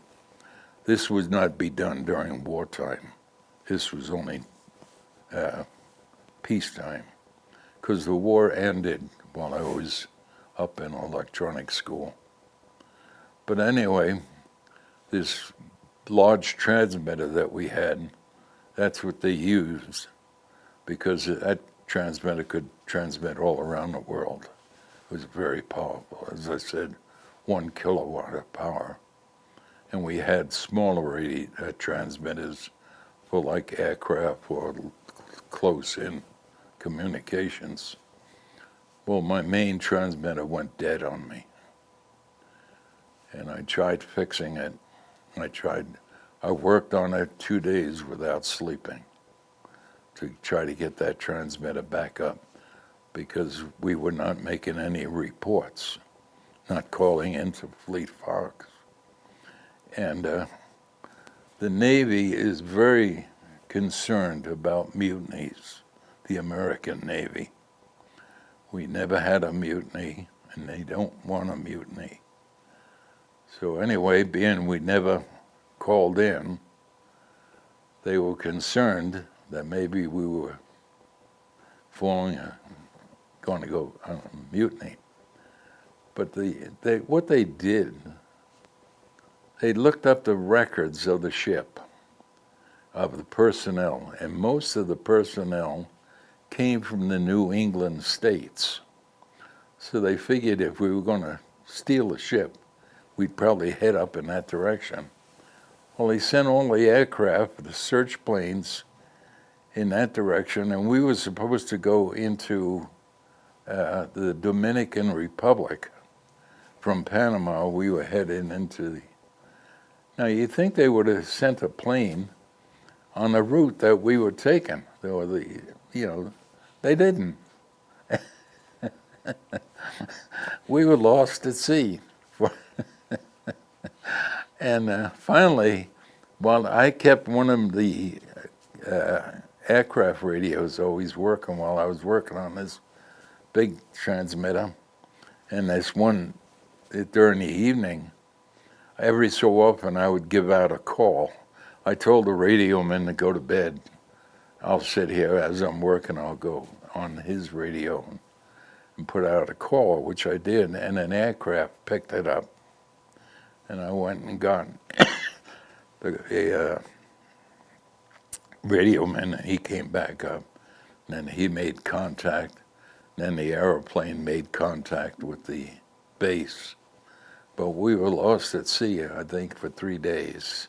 This would not be done during wartime. This was only peacetime, because the war ended while I was up in electronic school. But anyway, this large transmitter that we had, that's what they used, because that transmitter could transmit all around the world. It was very powerful. As I said, 1 kilowatt of power. And we had smaller transmitters for like aircraft or close-in communications. Well, my main transmitter went dead on me. And I tried fixing it. I worked on it 2 days without sleeping to try to get that transmitter back up, because we were not making any reports, not calling into Fleet Fox. And the Navy is very concerned about mutinies, the American Navy. We never had a mutiny, and they don't want a mutiny. So anyway, being we never called in, they were concerned that maybe we were going to go on a mutiny. But what they did, they looked up the records of the ship, of the personnel, and most of the personnel came from the New England states. So they figured if we were going to steal a ship, we'd probably head up in that direction. Well, they sent all the aircraft, the search planes, in that direction, and we were supposed to go into the Dominican Republic. From Panama, we were heading into the... Now, you'd think they would have sent a plane on the route that we were taking. They didn't. We were lost at sea. And finally, while I kept one of the aircraft radios always working while I was working on this big transmitter, and this one, during the evening, every so often I would give out a call. I told the radio man to go to bed. I'll sit here as I'm working, I'll go on his radio and put out a call, which I did, and an aircraft picked it up. And I went and got a radio man, and he came back up. And then he made contact. Then the airplane made contact with the base. But we were lost at sea, I think, for 3 days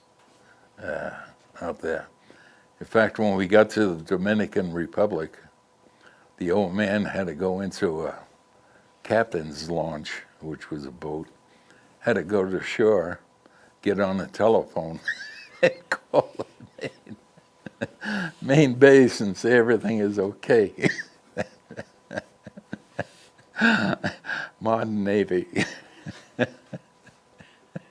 out there. In fact, when we got to the Dominican Republic, the old man had to go into a captain's launch, which was a boat, had to go to shore, get on the telephone, and call the main base and say everything is okay. Modern Navy.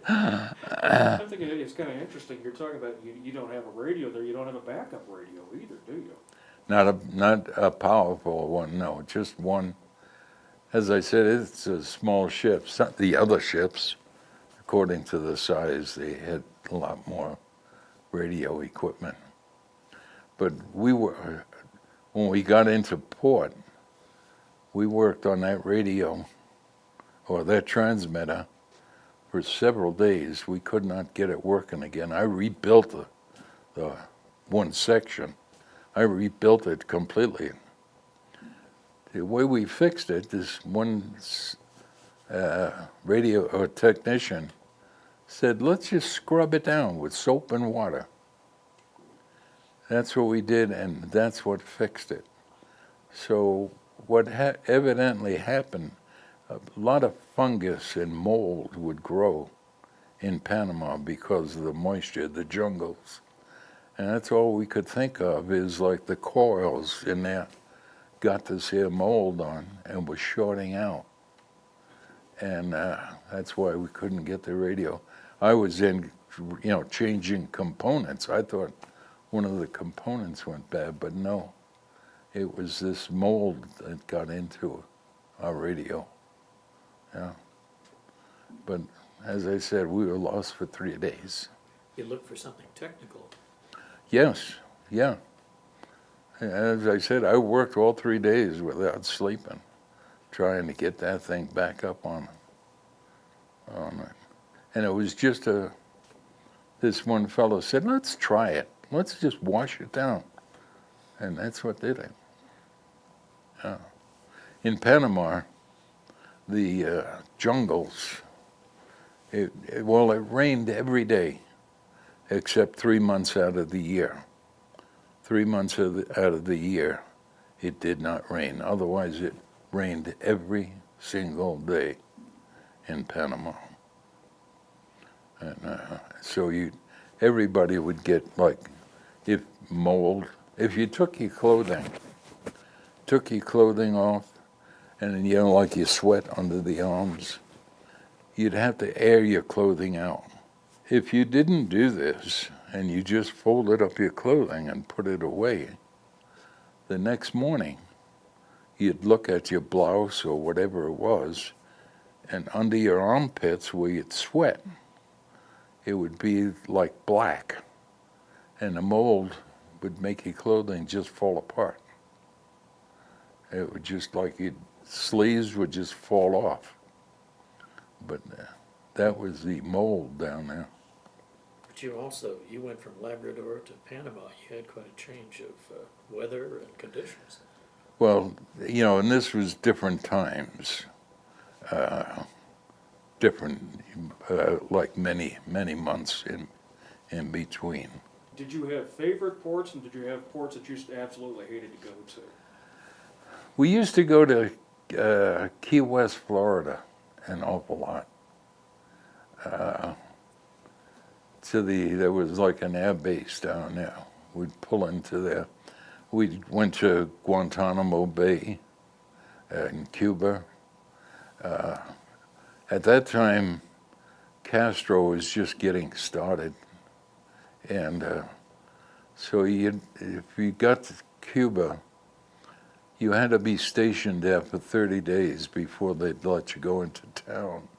I'm thinking it's kind of interesting. You're talking about you don't have a radio there. You don't have a backup radio either, do you? Not a powerful one, no. Just one. As I said, it's a small ship. The other ships, according to the size, they had a lot more radio equipment. But we were when we got into port, we worked on that radio or that transmitter for several days. We could not get it working again. I rebuilt the one section. I rebuilt it completely. The way we fixed it, this one radio or technician said, let's just scrub it down with soap and water. That's what we did, and that's what fixed it. So what evidently happened, a lot of fungus and mold would grow in Panama because of the moisture, the jungles. And that's all we could think of is like the coils in there got this here mold on and was shorting out. And that's why we couldn't get the radio. I was in, changing components. I thought one of the components went bad, but no. It was this mold that got into our radio. Yeah. But as I said, we were lost for 3 days. You look for something technical. Yes, yeah. As I said, I worked all 3 days without sleeping, trying to get that thing back up on it. And it was just this one fellow said, let's try it. Let's just wash it down. And that's what did it. In Panama, the jungles, it rained every day except 3 months out of the year. 3 months out of the year, it did not rain. Otherwise, it rained every single day in Panama. And so everybody would get mold. If you took your clothing off, and you sweat under the arms, you'd have to air your clothing out. If you didn't do this, and you just folded up your clothing and put it away, the next morning, you'd look at your blouse or whatever it was, and under your armpits where you'd sweat, it would be like black, and the mold would make your clothing just fall apart. It would just sleeves would just fall off. But that was the mold down there. But you went from Labrador to Panama. You had quite a change of weather and conditions. Well, and this was different times. Like many months in between. Did you have favorite ports, and did you have ports that you absolutely hated to go to? We used to go to Key West, Florida, an awful lot. There was like an air base down there. We'd pull into there. We went to Guantanamo Bay in Cuba. At that time, Castro was just getting started. And so if you got to Cuba, you had to be stationed there for 30 days before they'd let you go into town.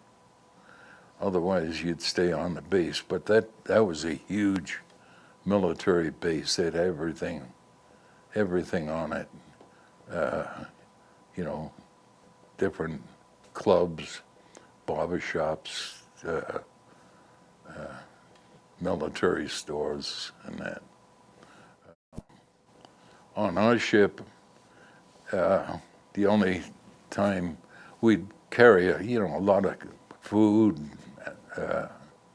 Otherwise, you'd stay on the base. But that was a huge military base. They had everything on it. Different clubs, barbershops, military stores, and that. On our ship, the only time we'd carry a lot of food,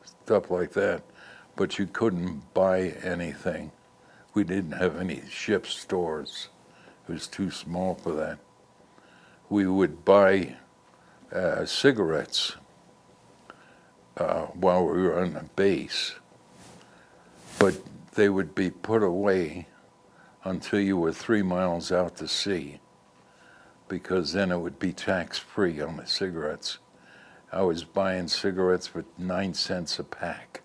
stuff like that, but you couldn't buy anything. We didn't have any ship stores. It was too small for that. We would buy cigarettes while we were on the base, but they would be put away until you were 3 miles out to sea, because then it would be tax-free on the cigarettes. I was buying cigarettes for 9 cents a pack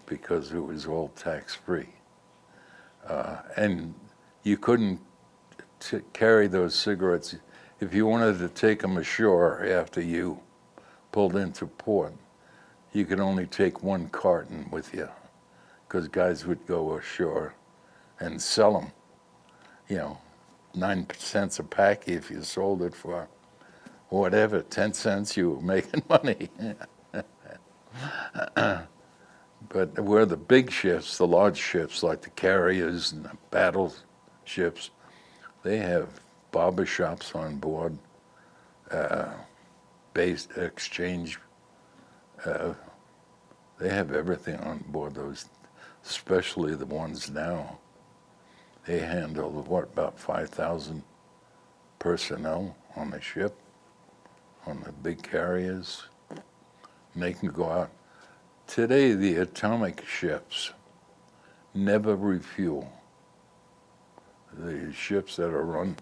because it was all tax-free. And you couldn't carry those cigarettes. If you wanted to take them ashore after you pulled into port, you could only take 1 carton with you, because guys would go ashore and sell them. 9 cents a pack. If you sold it for whatever, 10 cents, you were making money. But where the big ships, the large ships like the carriers and the battleships, they have barber shops on board, base exchange. They have everything on board those, especially the ones now. They handle, about 5,000 personnel on the ship, on the big carriers. And they can go out. Today, the atomic ships never refuel. The ships that are run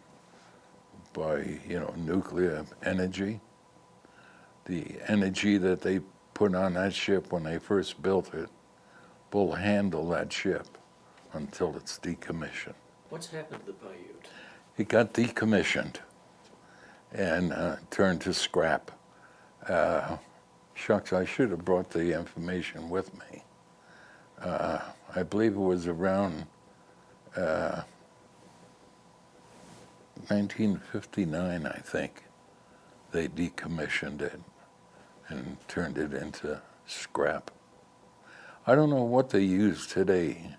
by, nuclear energy, the energy that they put on that ship when they first built it will handle that ship until it's decommissioned. What's happened to the Paiute? It got decommissioned and turned to scrap. Shucks, I should have brought the information with me. I believe it was around 1959, I think, they decommissioned it and turned it into scrap. I don't know what they use today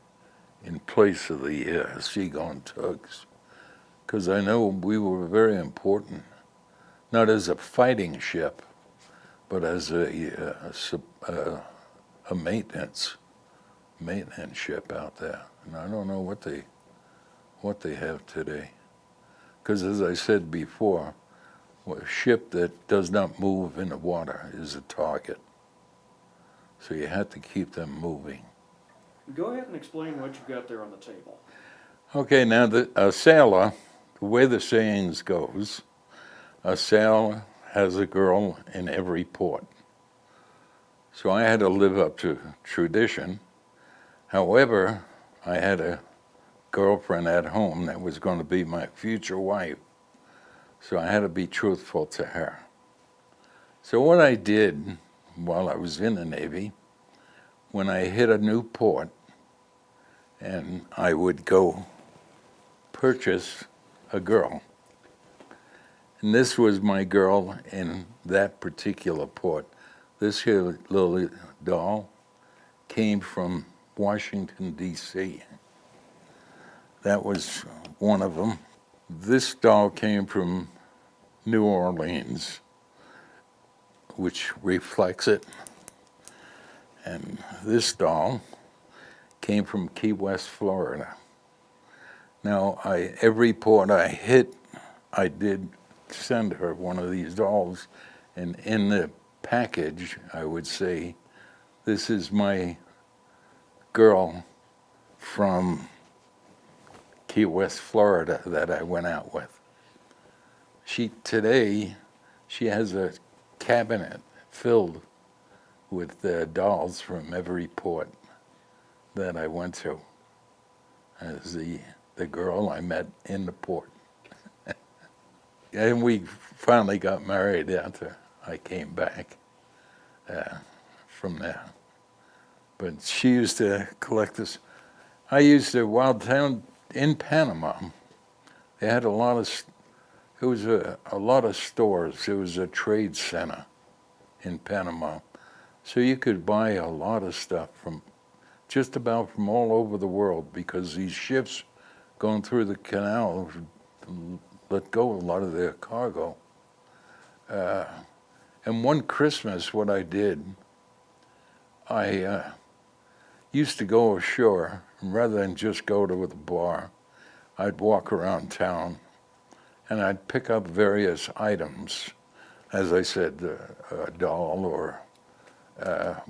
in place of the Seagoing tugs, because I know we were very important, not as a fighting ship, but as a maintenance ship out there. And I don't know what they have today. Because as I said before, a ship that does not move in the water is a target. So you have to keep them moving. Go ahead and explain what you've got there on the table. Okay, now a sailor, the way the sayings goes, a sailor has a girl in every port. So I had to live up to tradition. However, I had a girlfriend at home that was going to be my future wife. So I had to be truthful to her. So what I did while I was in the Navy, when I hit a new port, and I would go purchase a girl. And this was my girl in that particular port. This here little doll came from Washington, D.C. That was one of them. This doll came from New Orleans, which reflects it. And this doll came from Key West, Florida. Now, every port I hit, I did send her one of these dolls, and in the package, I would say, this is my girl from Key West, Florida that I went out with. Today, she has a cabinet filled with dolls from every port that I went to as the girl I met in the port. And we finally got married after I came back from there. But she used to collect this. I used to, while down in Panama, they had a lot of stores. It was a trade center in Panama. So you could buy a lot of stuff from just about from all over the world, because these ships going through the canal let go a lot of their cargo. And one Christmas, what I did, I used to go ashore, and rather than just go to the bar, I'd walk around town, and I'd pick up various items, as I said, a doll or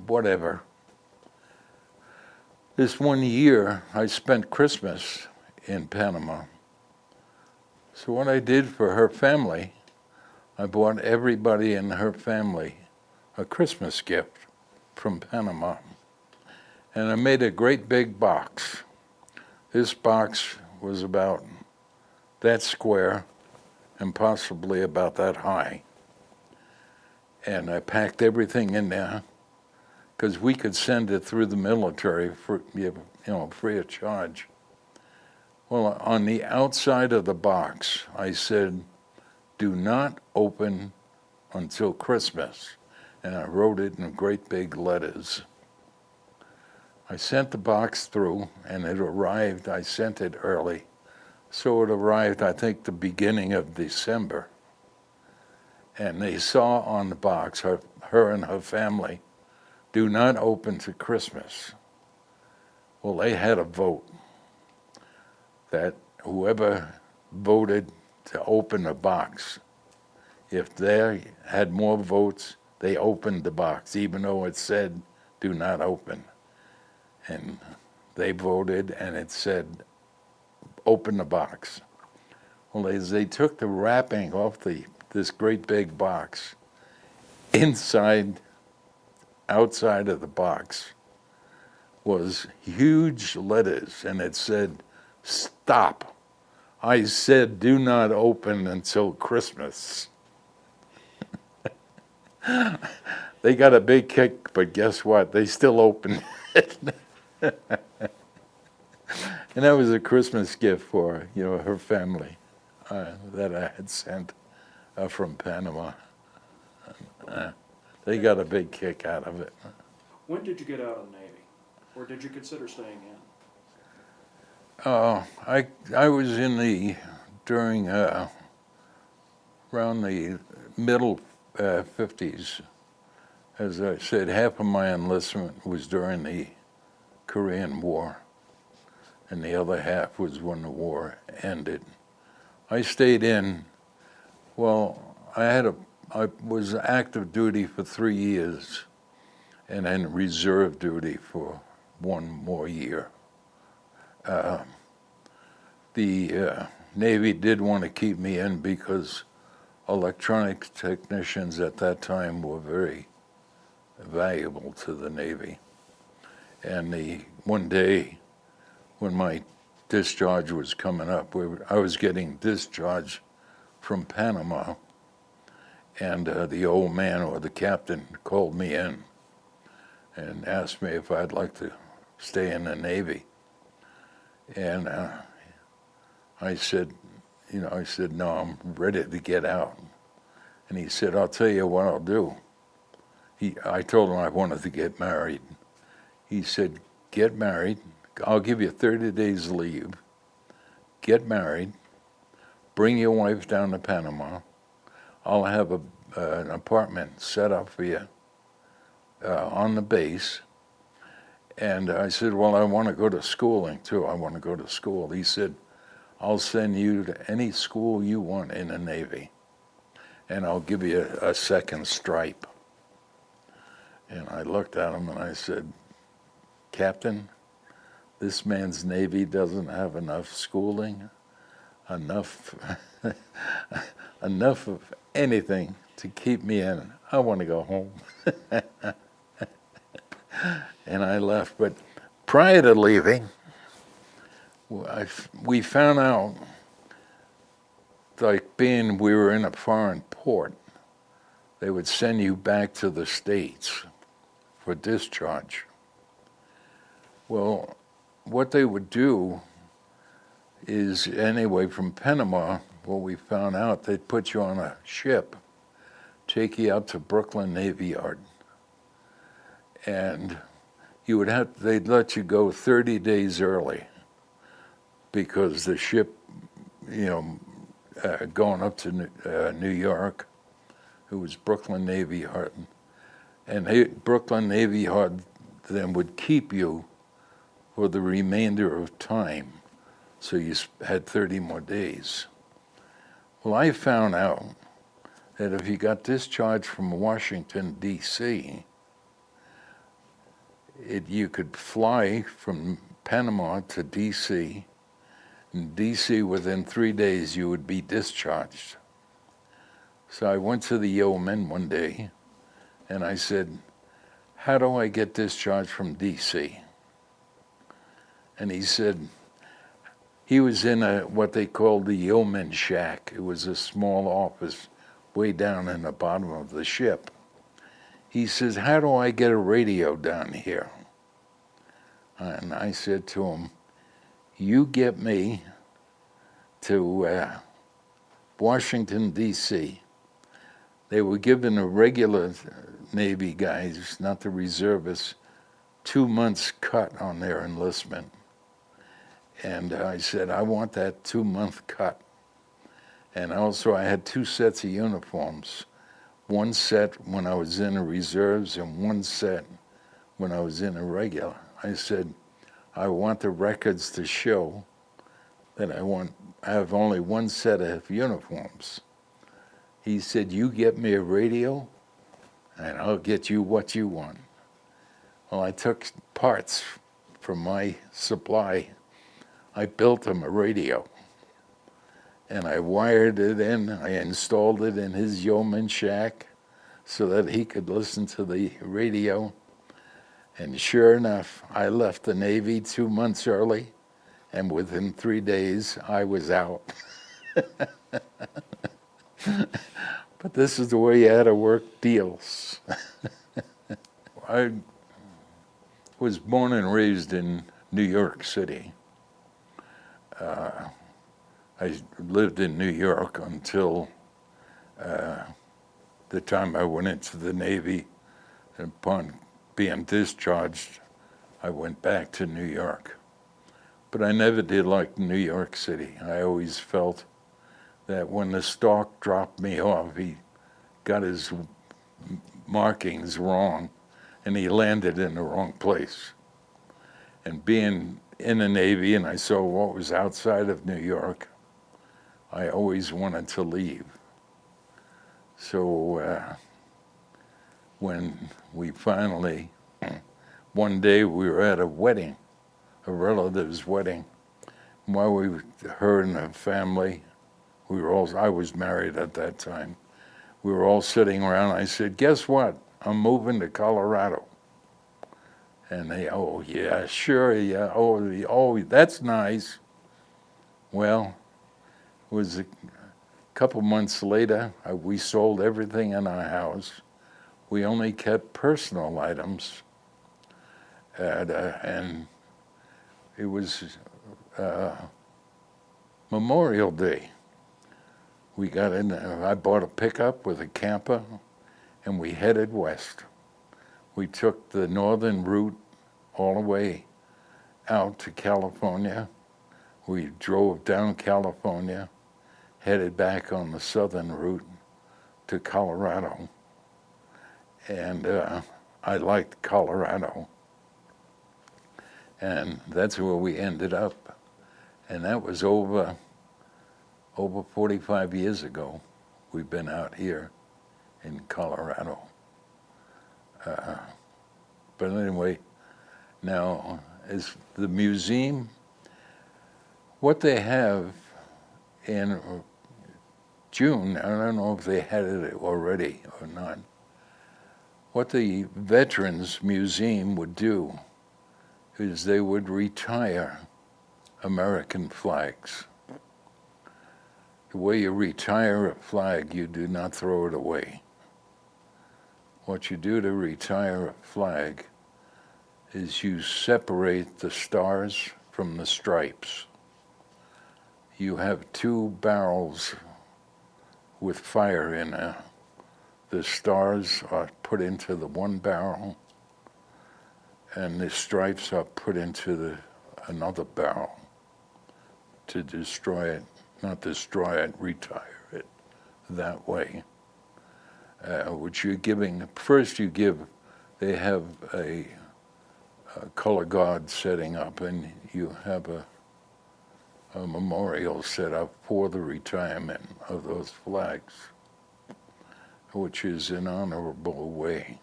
whatever. This one year, I spent Christmas in Panama. So what I did for her family, I bought everybody in her family a Christmas gift from Panama. And I made a great big box. This box was about that square and possibly about that high. And I packed everything in there, because we could send it through the military for free of charge. Well, on the outside of the box, I said, "Do not open until Christmas." And I wrote it in great big letters. I sent the box through, and it arrived. I sent it early. So it arrived, I think, the beginning of December. And they saw on the box, her and her family, "Do not open to Christmas." Well, they had a vote that whoever voted to open the box, if they had more votes, they opened the box, even though it said, "Do not open." And they voted, and it said, "Open the box." Well, as they took the wrapping off this great big box, outside of the box, was huge letters, and it said, "Stop. I said do not open until Christmas." They got a big kick, but guess what? They still opened it. And that was a Christmas gift for, her family that I had sent from Panama. They got a big kick out of it. When did you get out of the Navy? Or did you consider staying in? I was during around the middle 50s. As I said, half of my enlistment was during the Korean War, and the other half was when the war ended. I stayed in. Well, I was active duty for 3 years, and then reserve duty for 1 more year. The Navy did want to keep me in because electronics technicians at that time were very valuable to the Navy. And one day when my discharge was coming up, I was getting discharged from Panama, and the old man, or the captain, called me in and asked me if I'd like to stay in the Navy. And I said, no, I'm ready to get out. And he said, "I'll tell you what I'll do." I told him I wanted to get married. He said, "Get married. I'll give you 30 days leave. Get married. Bring your wife down to Panama. I'll have an apartment set up for you on the base." And I said, "Well, I want to go to schooling too. I want to go to school." He said, "I'll send you to any school you want in the Navy, and I'll give you a second stripe." And I looked at him and I said, "Captain, this man's Navy doesn't have enough schooling, enough of anything to keep me in. I want to go home." And I left. But prior to leaving, we found out, like we were in a foreign port, they would send you back to the States for discharge. Well, what they would do is, anyway, from Panama, what we found out, they'd put you on a ship, take you out to Brooklyn Navy Yard, and they'd let you go 30 days early, because the ship, going up to New York, it was Brooklyn Navy Yard, and Brooklyn Navy Yard then would keep you for the remainder of time, so you had 30 more days. Well, I found out that if you got discharged from Washington, D.C., you could fly from Panama to D.C. In D.C., within 3 days, you would be discharged. So I went to the yeoman one day, and I said, "How do I get discharged from D.C.?" And he said, he was in what they called the yeoman shack. It was a small office way down in the bottom of the ship. He says, "How do I get a radio down here?" And I said to him, "You get me to Washington, D.C. They were given the regular Navy guys, not the reservists, 2 months cut on their enlistment. And I said, I want that 2-month cut. And also I had 2 sets of uniforms. One set when I was in the reserves and one set when I was in the regular. I said, I want the records to show that I have only 1 set of uniforms. He said, you get me a radio and I'll get you what you want. Well, I took parts from my supply. I built him a radio. And I wired it in. I installed it in his yeoman shack so that he could listen to the radio. And sure enough, I left the Navy 2 months early, and within 3 days, I was out. But this is the way you had to work deals. I was born and raised in New York City. I lived in New York until the time I went into the Navy. Upon being discharged, I went back to New York. But I never did like New York City. I always felt that when the stork dropped me off, he got his markings wrong, and he landed in the wrong place. And being in the Navy, and I saw what was outside of New York, I always wanted to leave. So when we finally, one day we were at a wedding, a relative's wedding. While her and the family, I was married at that time. We were all sitting around. I said, guess what? I'm moving to Colorado. And they, oh, yeah, sure, yeah, oh, that's nice. Well, it was a couple months later, we sold everything in our house. We only kept personal items. And it was Memorial Day. We got in, I bought a pickup with a camper, and we headed west. We took the northern route all the way out to California. We drove down California, headed back on the southern route to Colorado. And I liked Colorado. And that's where we ended up. And that was over 45 years ago. We've been out here in Colorado. But anyway, now as the museum, what they have in June, I don't know if they had it already or not, what the Veterans Museum would do is they would retire American flags. The way you retire a flag, you do not throw it away. What you do to retire a flag is you separate the stars from the stripes. You have 2 barrels with fire in there. The stars are put into the 1 barrel, and the stripes are put into another barrel to destroy it, not destroy it, retire it that way. Which you're giving, first you give, they have a color guard setting up, and you have a memorial set up for the retirement of those flags, which is an honorable way.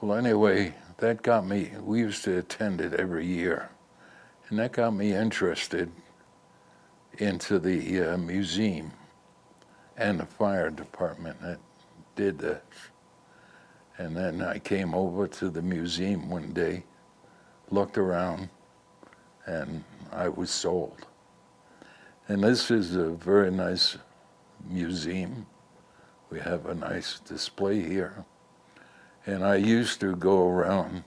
Well, anyway, that got me, we used to attend it every year, and that got me interested into the museum and the fire department that did this. And then I came over to the museum one day, looked around, and I was sold. And this is a very nice museum. We have a nice display here. And I used to go around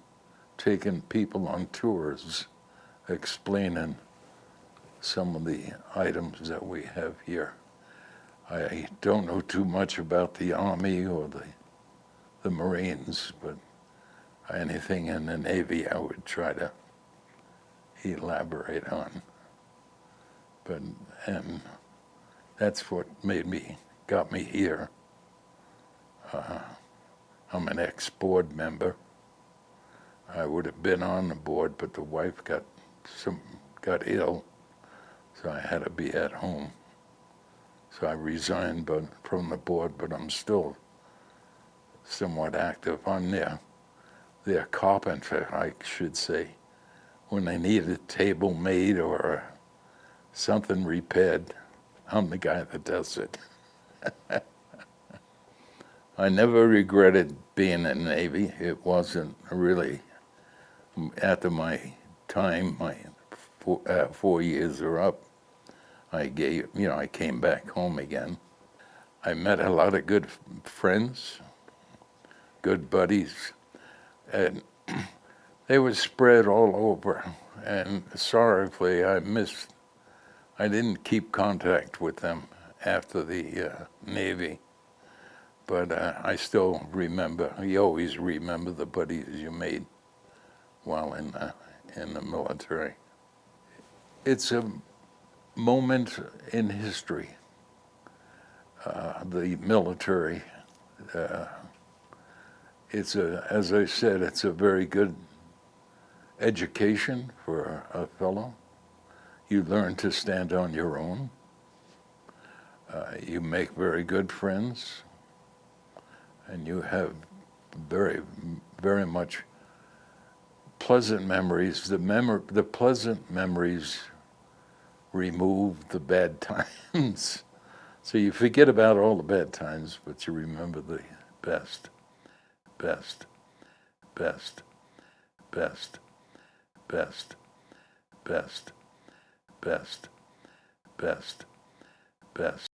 taking people on tours, explaining some of the items that we have here. I don't know too much about the Army or the Marines, but anything in the Navy I would try to elaborate on. And that's what got me here. I'm an ex-board member. I would have been on the board, but the wife got ill, so I had to be at home. So I resigned from the board, but I'm still somewhat active. I'm their carpenter, I should say. When they need a table made or something repaired, I'm the guy that does it. I never regretted being in the Navy. It wasn't really, after my time, my 4 years are up, I came back home again. I met a lot of good friends, good buddies, and they were spread all over. And sorrowfully, I didn't keep contact with them after the Navy. But I still remember, you always remember the buddies you made while in the military. It's a moment in history, the military. As I said, it's a very good education for a fellow. You learn to stand on your own. You make very good friends. And you have very, very much pleasant memories. The pleasant memories remove the bad times. So you forget about all the bad times, but you remember the best, best, best, best, best, best, best, best, best.